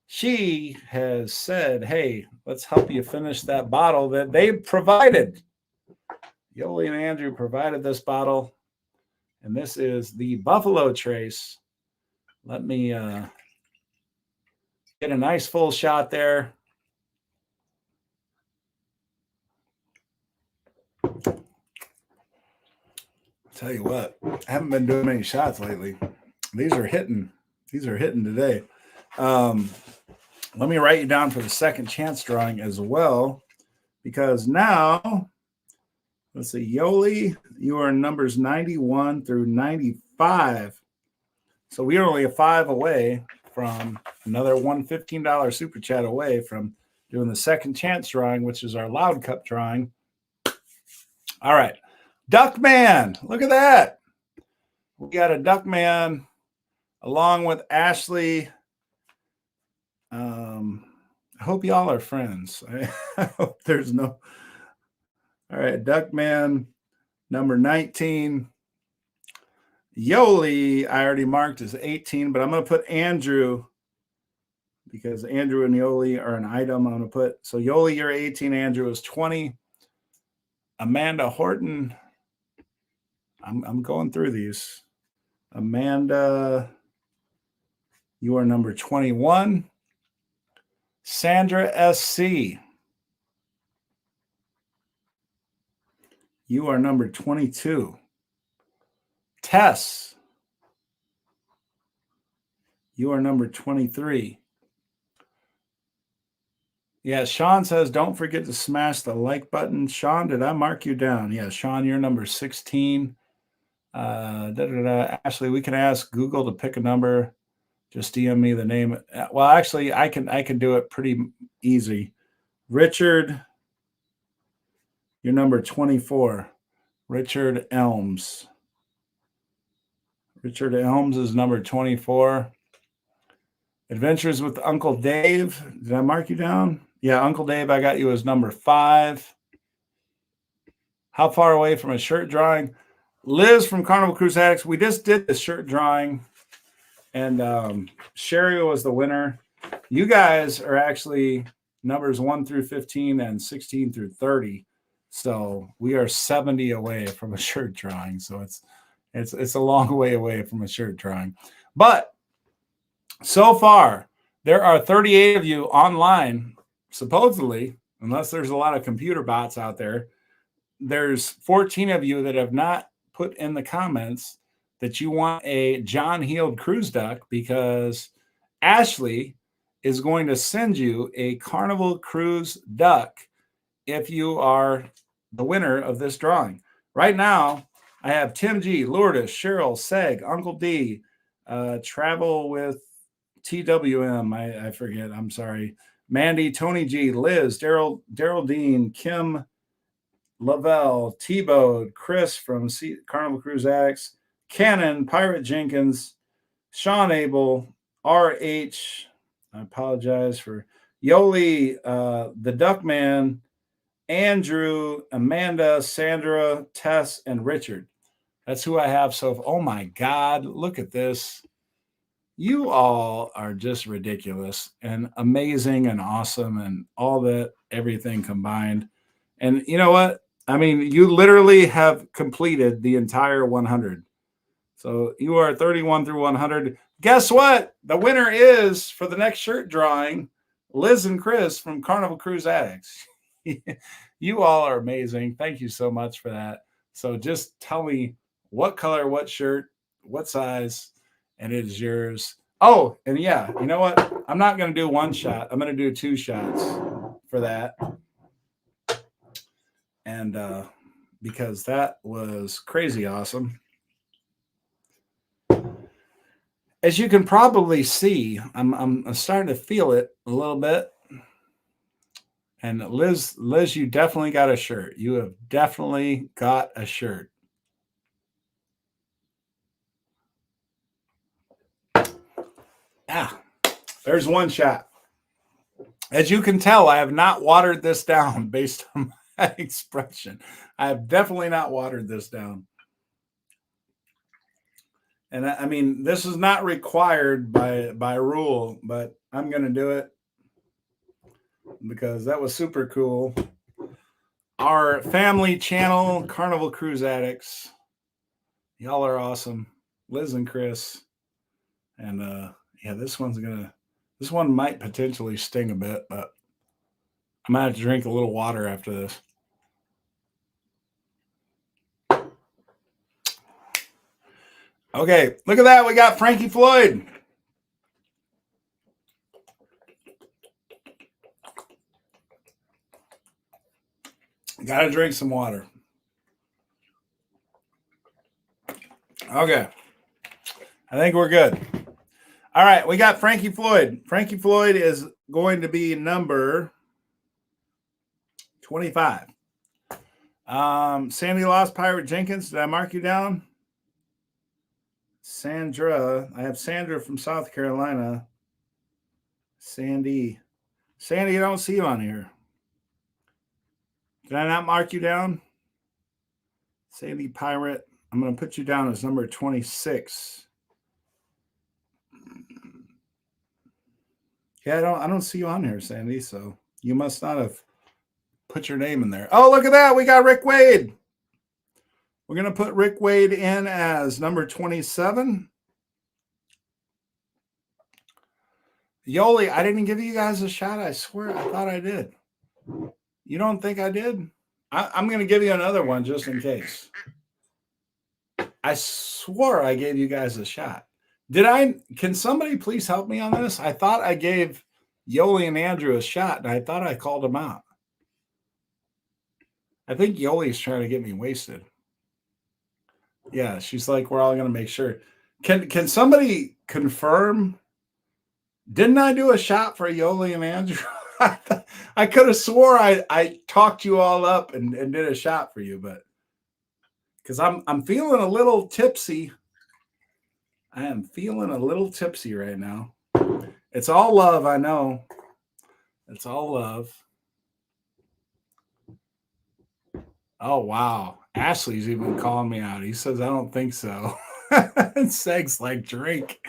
she has said, hey, let's help you finish that bottle that they provided. Yoli and Andrew provided this bottle, and this is the Buffalo Trace. Let me get a nice full shot there. Tell you what, I haven't been doing many shots lately. These are hitting. These are hitting today. Let me write you down for the second chance drawing as well, because now, let's see, Yoli, you are numbers 91 through 95. So we are only a 5 away from another $115 super chat away from doing the second chance drawing, which is our Loud Cup drawing. All right. Duckman, look at that. We got a Duckman along with Ashley. I hope y'all are friends. I hope there's no. All right, Duckman, number 19. Yoli, I already marked as 18, but I'm going to put Andrew because Andrew and Yoli are an item. I'm going to put, so Yoli, you're 18, Andrew is 20. Amanda Horton, I'm going through these. Amanda, you are number 21. Sandra SC, you are number 22. Tess, you are number 23. Yeah, Sean says, don't forget to smash the like button. Sean, did I mark you down? Yeah, Sean, you're number 16. Ashley, we can ask Google to pick a number. Just DM me the name. Well, actually, I can do it pretty easy. Richard, you're number 24. Richard Elms. Richard Elms is number 24. Adventures with Uncle Dave. Did I mark you down? Yeah, Uncle Dave, I got you as number 5. How far away from a shirt drawing? Liz from Carnival Cruise Addicts. We just did the shirt drawing, and Sherry was the winner. You guys are actually numbers 1 through 15 and 16 through 30. So we are 70 away from a shirt drawing. So it's a long way away from a shirt drawing. But so far, there are 38 of you online, supposedly, unless there's a lot of computer bots out there. There's 14 of you that have not put in the comments that you want a John Healed Cruise Duck, because Ashley is going to send you a Carnival Cruise Duck if you are the winner of this drawing. Right now, I have Tim G, Lourdes, Cheryl, Seg, Uncle D, Travel with TWM, I forget, I'm sorry, Mandy, Tony G, Liz, Daryl Dean, Kim Lavelle, T-Bode, Chris from Carnival Cruise Addicts, Cannon, Pirate Jenkins, Sean Abel, RH, I apologize for Yoli, the Duckman, Andrew, Amanda, Sandra, Tess, and Richard. That's who I have. So, oh my God, look at this. You all are just ridiculous and amazing and awesome and all that, everything combined. And you know what? I mean, you literally have completed the entire 100. So you are 31 through 100. Guess what? The winner is, for the next shirt drawing, Liz and Chris from Carnival Cruise Addicts. You all are amazing. Thank you so much for that. So just tell me what color, what shirt, what size, and it is yours. Oh, and yeah, you know what? I'm not going to do one shot. I'm going to do 2 shots for that. And because that was crazy awesome. As you can probably see, I'm starting to feel it a little bit. And Liz, you definitely got a shirt. You have definitely got a shirt. Ah, there's one shot. As you can tell, I have not watered this down based on my expression. I have definitely not watered this down. And I mean, this is not required by rule, but I'm going to do it because that was super cool. Our family channel, Carnival Cruise Addicts. Y'all are awesome. Liz and Chris. And yeah, this one might potentially sting a bit, but I might have to drink a little water after this. Okay, look at that. We got Frankie Floyd. Gotta drink some water. Okay. I think we're good. All right, we got Frankie Floyd. Frankie Floyd is going to be number 25. Sandy Lost Pirate Jenkins. Did I mark you down? Sandra. I have Sandra from South Carolina. Sandy. Sandy, I don't see you on here. Did I not mark you down? Sandy Pirate. I'm going to put you down as number 26. Yeah, I don't see you on here, Sandy. So you must not have put your name in there. Oh, look at that. We got Rick Wade. We're going to put Rick Wade in as number 27. Yoli, I didn't give you guys a shot. I swear, I thought I did. You don't think I did? I'm going to give you another one just in case. I swore I gave you guys a shot. Did I? Can somebody please help me on this? I thought I gave Yoli and Andrew a shot, and I thought I called them out. I think Yoli's trying to get me wasted. Yeah, she's like, we're all going to make sure. Can somebody confirm? Didn't I do a shot for Yoli and Andrew? I could have swore I talked you all up and did a shot for you, but because I'm feeling a little tipsy. I am feeling a little tipsy right now. It's all love, I know. It's all love. Oh, wow. Ashley's even calling me out. He says, I don't think so. Seg's like, drink.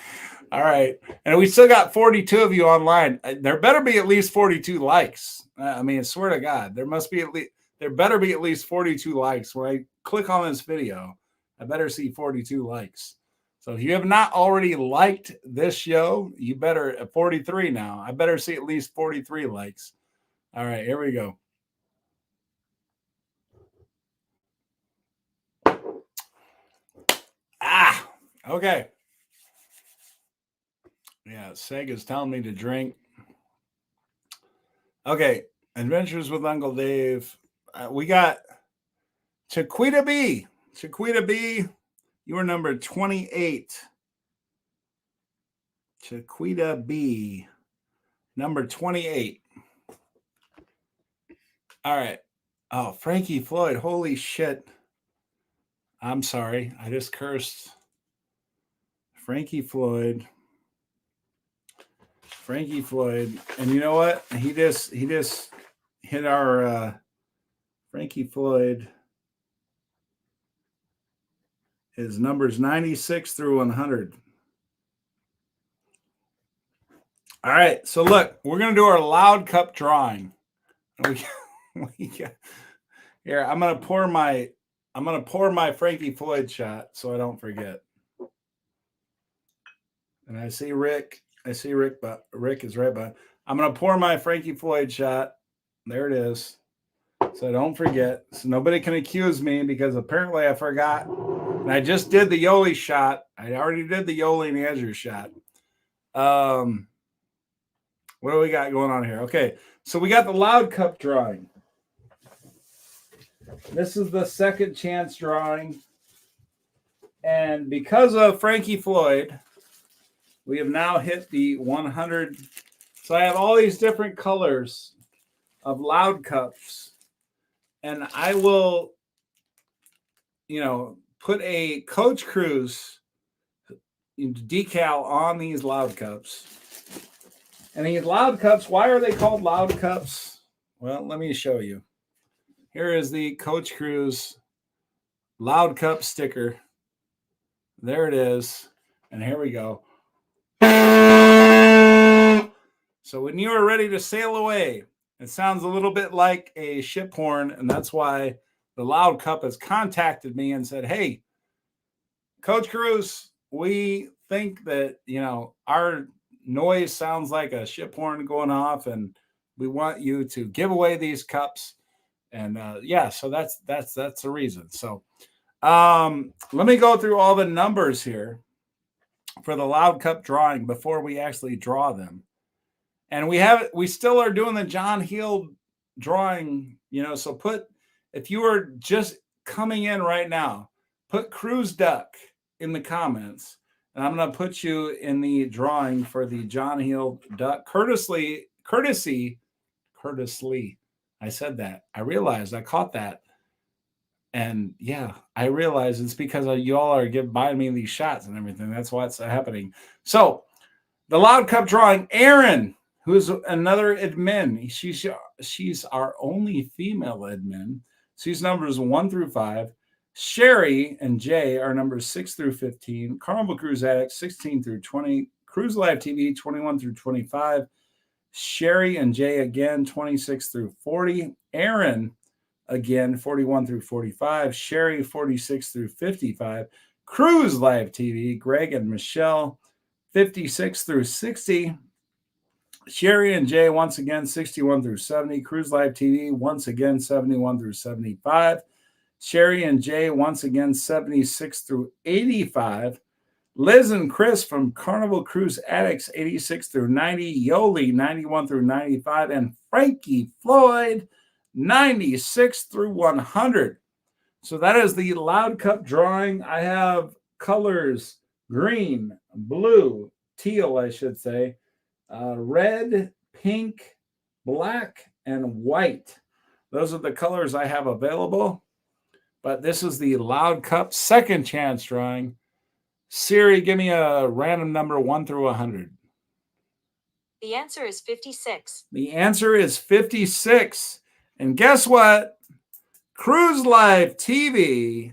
All right. And we still got 42 of you online. There better be at least 42 likes. I mean, I swear to God, there better be at least 42 likes. When I click on this video, I better see 42 likes. So if you have not already liked this show, you better, at 43 now, I better see at least 43 likes. All right, here we go. Okay. Yeah, Seg is telling me to drink. Okay, Adventures with Uncle Dave. We got Chiquita B. Chiquita B, you were number 28. Chiquita B, number 28. All right. Oh, Frankie Floyd. Holy shit. I'm sorry. I just cursed. Frankie Floyd. Frankie Floyd. And you know what? He just hit our Frankie Floyd. His numbers 96 through 100. All right. So look, we're going to do our loud cup drawing. Here, I'm going to pour my Frankie Floyd shot so I don't forget. And I see Rick, but Rick is right by. I'm going to pour my Frankie Floyd shot. There it is. So don't forget. So nobody can accuse me because apparently I forgot. And I just did the Yoli shot. I already did the Yoli and Andrew shot. What do we got going on here? Okay. So we got the loud cup drawing. This is the second chance drawing. And because of Frankie Floyd, we have now hit the 100. So I have all these different colors of loud cups. And I will, put a Coach Cruise decal on these loud cups. And these loud cups, why are they called loud cups? Well, let me show you. Here is the Coach Cruise loud cup sticker. There it is. And here we go. So when you are ready to sail away, it sounds a little bit like a ship horn, and that's why the Loud Cup has contacted me and said, hey, Coach Cruz, we think that, our noise sounds like a ship horn going off, and we want you to give away these cups. And so that's the reason. So let me go through all the numbers here for the Loud Cup drawing before we actually draw them. And we still are doing the John Heald drawing, so if you are just coming in right now, put Cruz Duck in the comments, and I'm going to put you in the drawing for the John Heald Duck courtesy. I said that. I realized I caught that. And yeah, I realize it's because you all are buying me these shots and everything. That's what's happening. So the Loud Cup drawing, Aaron, who's another admin. She's our only female admin. She's numbers 1 through 5. Sherry and Jay are numbers 6 through 15. Carnival Cruise Addict 16 through 20. Cruise Live TV 21 through 25. Sherry and Jay again 26 through 40. Aaron again 41 through 45. Sherry 46 through 55. Cruise Live TV, Greg and Michelle 56 through 60. Sherry and Jay once again 61 through 70. Cruise Live TV once again 71 through 75. Sherry and Jay once again 76 through 85. Liz and Chris from Carnival Cruise Addicts 86 through 90. Yoli 91 through 95. And Frankie Floyd 96 through 100. So that is the Loud Cup drawing. I have colors green, blue, teal, I should say, red, pink, black, and white. Those are the colors I have available. But this is the Loud Cup second chance drawing. Siri, give me a random number 1 through 100. The answer is 56. The answer is 56. And guess what? Cruise Live TV,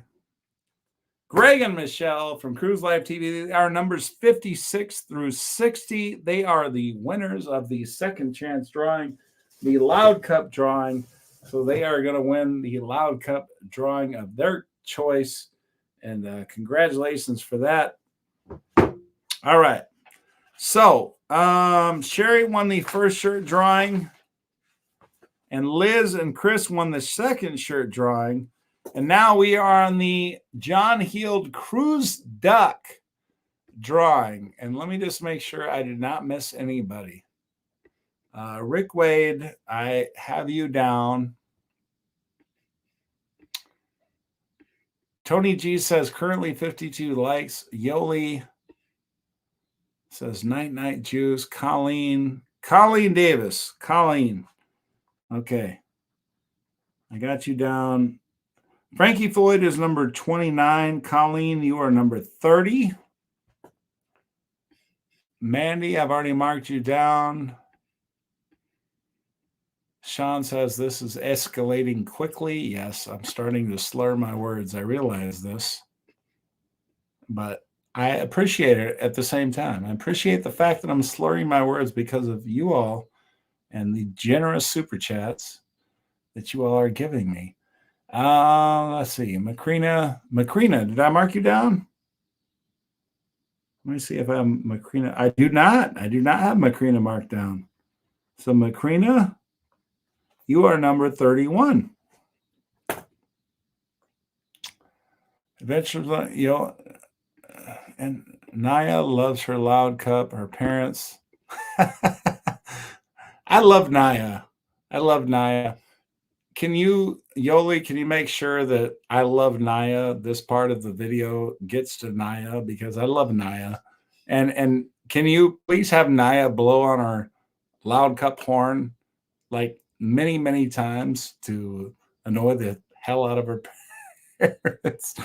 Greg and Michelle from Cruise Live TV, are numbers 56 through 60. They are the winners of the second chance drawing, the Loud Cup drawing. So they are going to win the Loud Cup drawing of their choice. And congratulations for that. All right. So Sherry won the first shirt drawing. And Liz and Chris won the second shirt drawing. And now we are on the John Heald Cruise Duck drawing. And let me just make sure I did not miss anybody. Rick Wade, I have you down. Tony G says currently 52 likes. Yoli says night juice. Colleen Davis. Colleen. Okay. I got you down. Frankie Floyd is number 29. Colleen, you are number 30. Mandy, I've already marked you down. Sean says this is escalating quickly. Yes, I'm starting to slur my words. I realize this. But I appreciate it at the same time. I appreciate the fact that I'm slurring my words because of you all and the generous super chats that you all are giving me. Let's see. Macrina, did I mark you down? Let me see if I'm Macrina. I do not have Macrina marked down. So Macrina, you are number 31. Eventually, and Naya loves her Loud Cup, her parents. I love Naya. Yoli, can you make sure that I love Naya? This part of the video gets to Naya because I love Naya. And can you please have Naya blow on our Loud Cup horn like many, many times to annoy the hell out of her parents?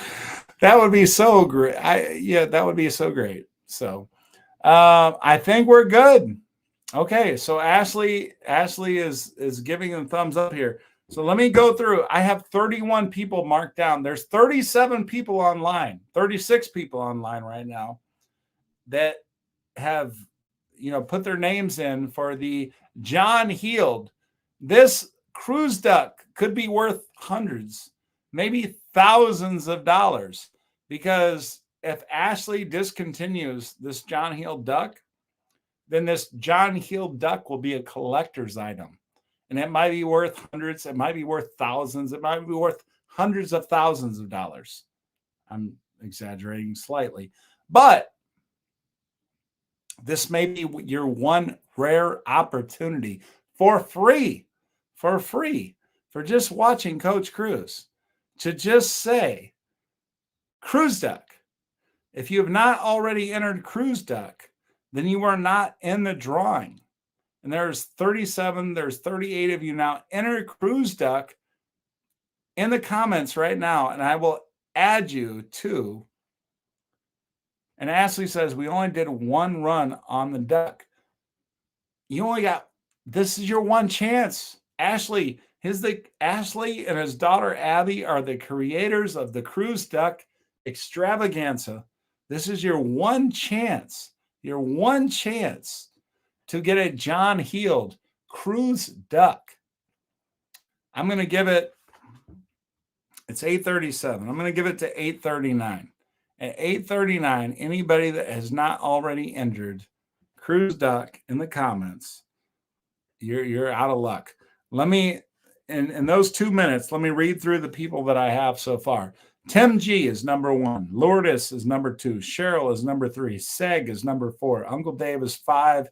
That would be so great. That would be so great. So I think we're good. Okay, so Ashley is giving them thumbs up here. So let me go through. I have 31 people marked down. There's 37 people online, 36 people online right now that have, put their names in for the John Heald. This cruise duck could be worth hundreds, maybe thousands of dollars, because if Ashley discontinues this John Heald duck, then this John Heald duck will be a collector's item. And it might be worth hundreds, it might be worth thousands, it might be worth hundreds of thousands of dollars. I'm exaggerating slightly, but this may be your one rare opportunity for free, for just watching Coach Cruz to just say, Cruise Duck. If you have not already entered Cruise Duck, then you are not in the drawing. And there's 37, there's 38 of you now. Enter Cruise Duck in the comments right now, and I will add you to. And Ashley says, we only did one run on the duck. You only got, this is your one chance. Ashley and his daughter Abby are the creators of the Cruise Duck extravaganza. This is your one chance to get a John Heald Cruise Duck. I'm going to give it, it's 8:37. I'm going to give it to 8:39. At 8:39, anybody that has not already entered Cruise Duck in the comments, you're out of luck. Let me, in those 2 minutes, let me read through the people that I have so far. Tim G is number 1. Lourdes is number 2. Cheryl is number 3. Seg is number 4. Uncle Dave is 5.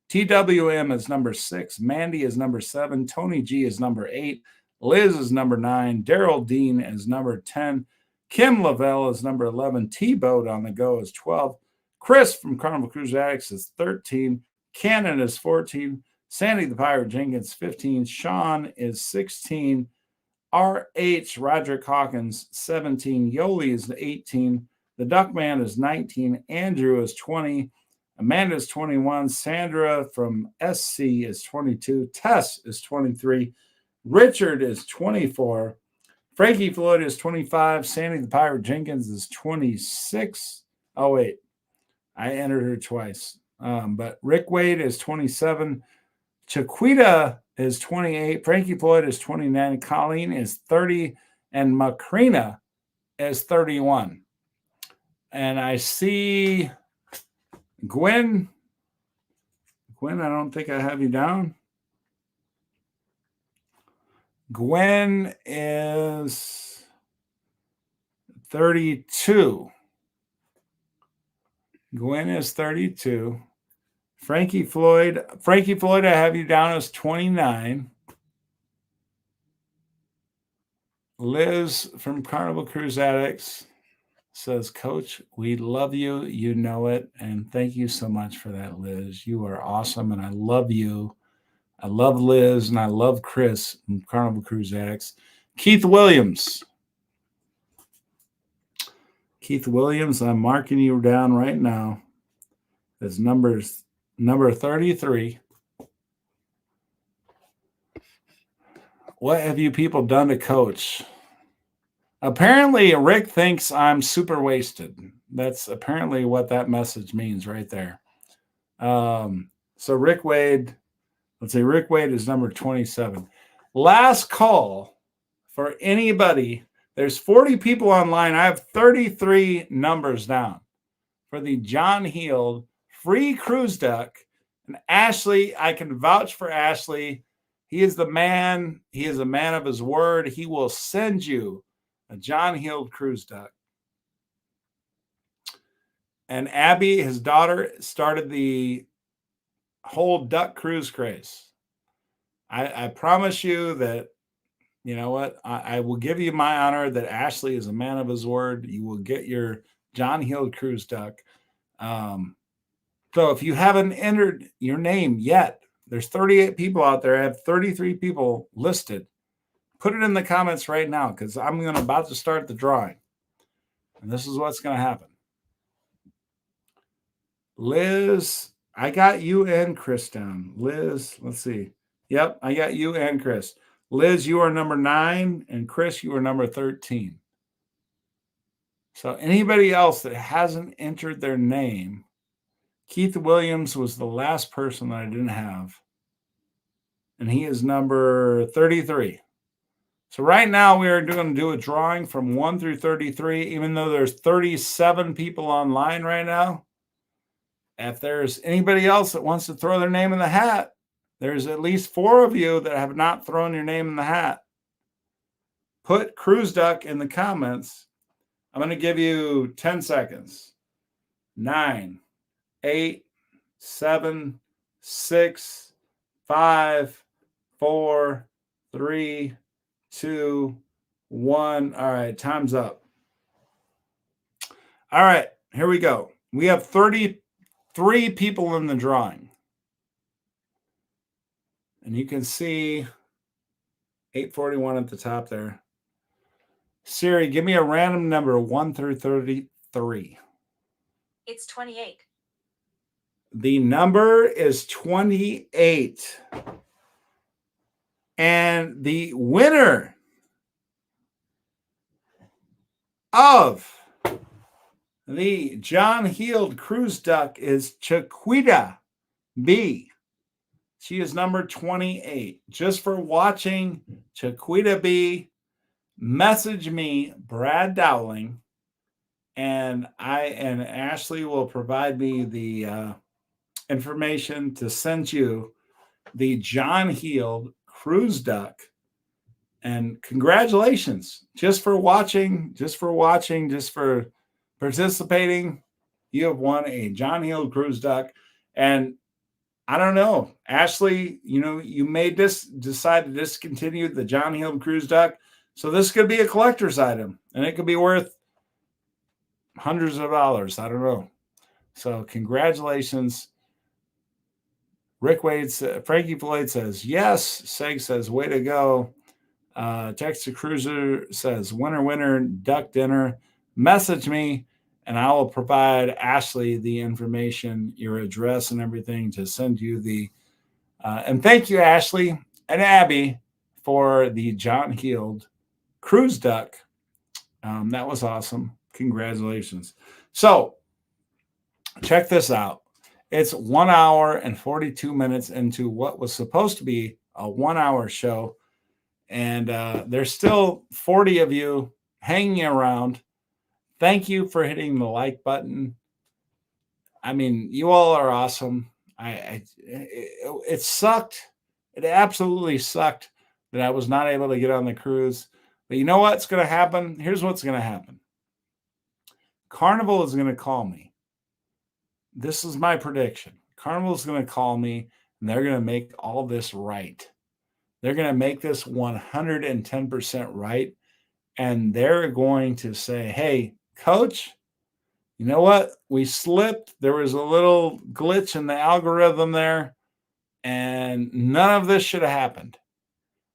TWM is number 6. Mandy is number 7. Tony G is number 8. Liz is number 9. Daryl Dean is number 10. Kim Lavelle is number 11. T-Boat on the Go is 12. Chris from Carnival Cruise Addicts is 13. Cannon is 14. Sandy the Pirate Jenkins, 15. Sean is 16. R.H. Roderick Hawkins, 17. Yoli is 18. The Duckman is 19. Andrew is 20. Amanda is 21. Sandra from SC is 22. Tess is 23. Richard is 24. Frankie Floyd is 25. Sandy the Pirate Jenkins is 26. Oh, wait. I entered her twice. But Rick Wade is 27. Chiquita is 28. Frankie Floyd is 29. Colleen is 30. And Macrina is 31. And I see Gwen. Gwen, I don't think I have you down. Gwen is 32. Gwen is 32. Frankie Floyd, I have you down as 29. Liz from Carnival Cruise Addicts says, Coach, we love you. You know it. And thank you so much for that, Liz. You are awesome. And I love you. I love Liz and I love Chris from Carnival Cruise Addicts. Keith Williams, I'm marking you down right now as number 33. What have you people done to Coach? Apparently, Rick thinks I'm super wasted. That's apparently what that message means right there. So Rick Wade, let's say Rick Wade is number 27. Last call for anybody. There's 40 people online. I have 33 numbers down for the John Heald free Cruise Duck. And Ashley, I can vouch for Ashley. He is the man. He is a man of his word. He will send you a John Heald Cruise Duck. And Abby, his daughter, started the whole duck cruise craze. I promise you that, you know what? I will give you my honor that Ashley is a man of his word. You will get your John Heald Cruise Duck. So if you haven't entered your name yet, there's 38 people out there. I have 33 people listed. Put it in the comments right now because I'm about to start the drawing. And this is what's going to happen. Liz, I got you and Chris down. Liz, let's see. Yep, I got you and Chris. Liz, you are number 9, and Chris, you are number 13. So anybody else that hasn't entered their name, Keith Williams was the last person that I didn't have, and he is number 33. So right now we are going to do a drawing from 1 through 33, even though there's 37 people online right now. If there's anybody else that wants to throw their name in the hat, there's at least 4 of you that have not thrown your name in the hat. Put Cruise Duck in the comments. I'm going to give you 10 seconds. 9, 8, 7, 6, 5, 4, 3, 2, 1. All right, time's up. All right, here we go. We have 33 people in the drawing. And you can see 841 at the top there. Siri, give me a random number 1 through 33. It's 28. The number is 28. And the winner of the John Heald Cruise Duck is Chiquita B. She is number 28. Just for watching, Chiquita B, message me, Brad Dowling, and Ashley will provide me the information to send you the John Heald Cruise Duck. And congratulations, just for watching, just for participating. You have won a John Heald Cruise Duck. And I don't know, Ashley, you may decide to discontinue the John Heald Cruise Duck. So this could be a collector's item, and it could be worth hundreds of dollars. I don't know. So congratulations. Rick Wade, Frankie Floyd says, yes. Seg says, way to go. Texas Cruiser says, winner, duck dinner. Message me, and I will provide Ashley the information, your address and everything to send you the. And thank you, Ashley and Abby, for the John Heald Cruise Duck. That was awesome. Congratulations. So check this out. It's 1 hour and 42 minutes into what was supposed to be a 1 hour show. And there's still 40 of you hanging around. Thank you for hitting the like button. I mean, you all are awesome. It sucked. It absolutely sucked that I was not able to get on the cruise. But you know what's going to happen? Here's what's going to happen. Carnival is going to call me. This is my prediction. Carnival is going to call me, and they're going to make all this right. They're going to make this 110% right. And they're going to say, hey, coach, you know what? We slipped. There was a little glitch in the algorithm there, and none of this should have happened.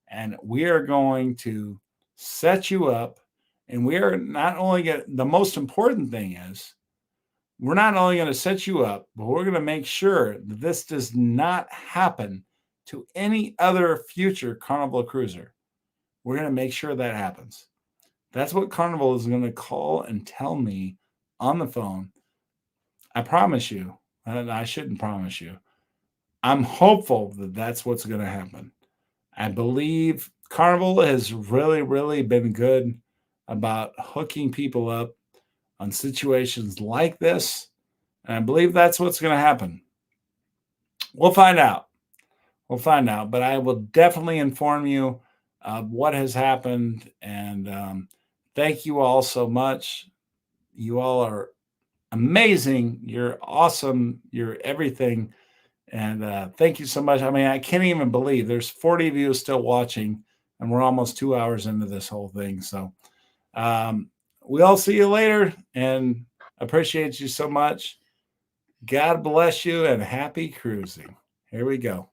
And we are going to set you up. And we are not only the most important thing is, we're not only going to set you up, but we're going to make sure that this does not happen to any other future Carnival cruiser. We're going to make sure that happens. That's what Carnival is going to call and tell me on the phone. I promise you, and I shouldn't promise you. I'm hopeful that that's what's going to happen. I believe Carnival has really, really been good about hooking people up on situations like this. And I believe that's what's going to happen. We'll find out. But I will definitely inform you of what has happened. And thank you all so much. You all are amazing. You're awesome. You're everything. And thank you so much. I mean, I can't even believe there's 40 of you still watching, and we're almost 2 hours into this whole thing. So we'll see you later, and appreciate you so much. God bless you, and happy cruising. Here we go.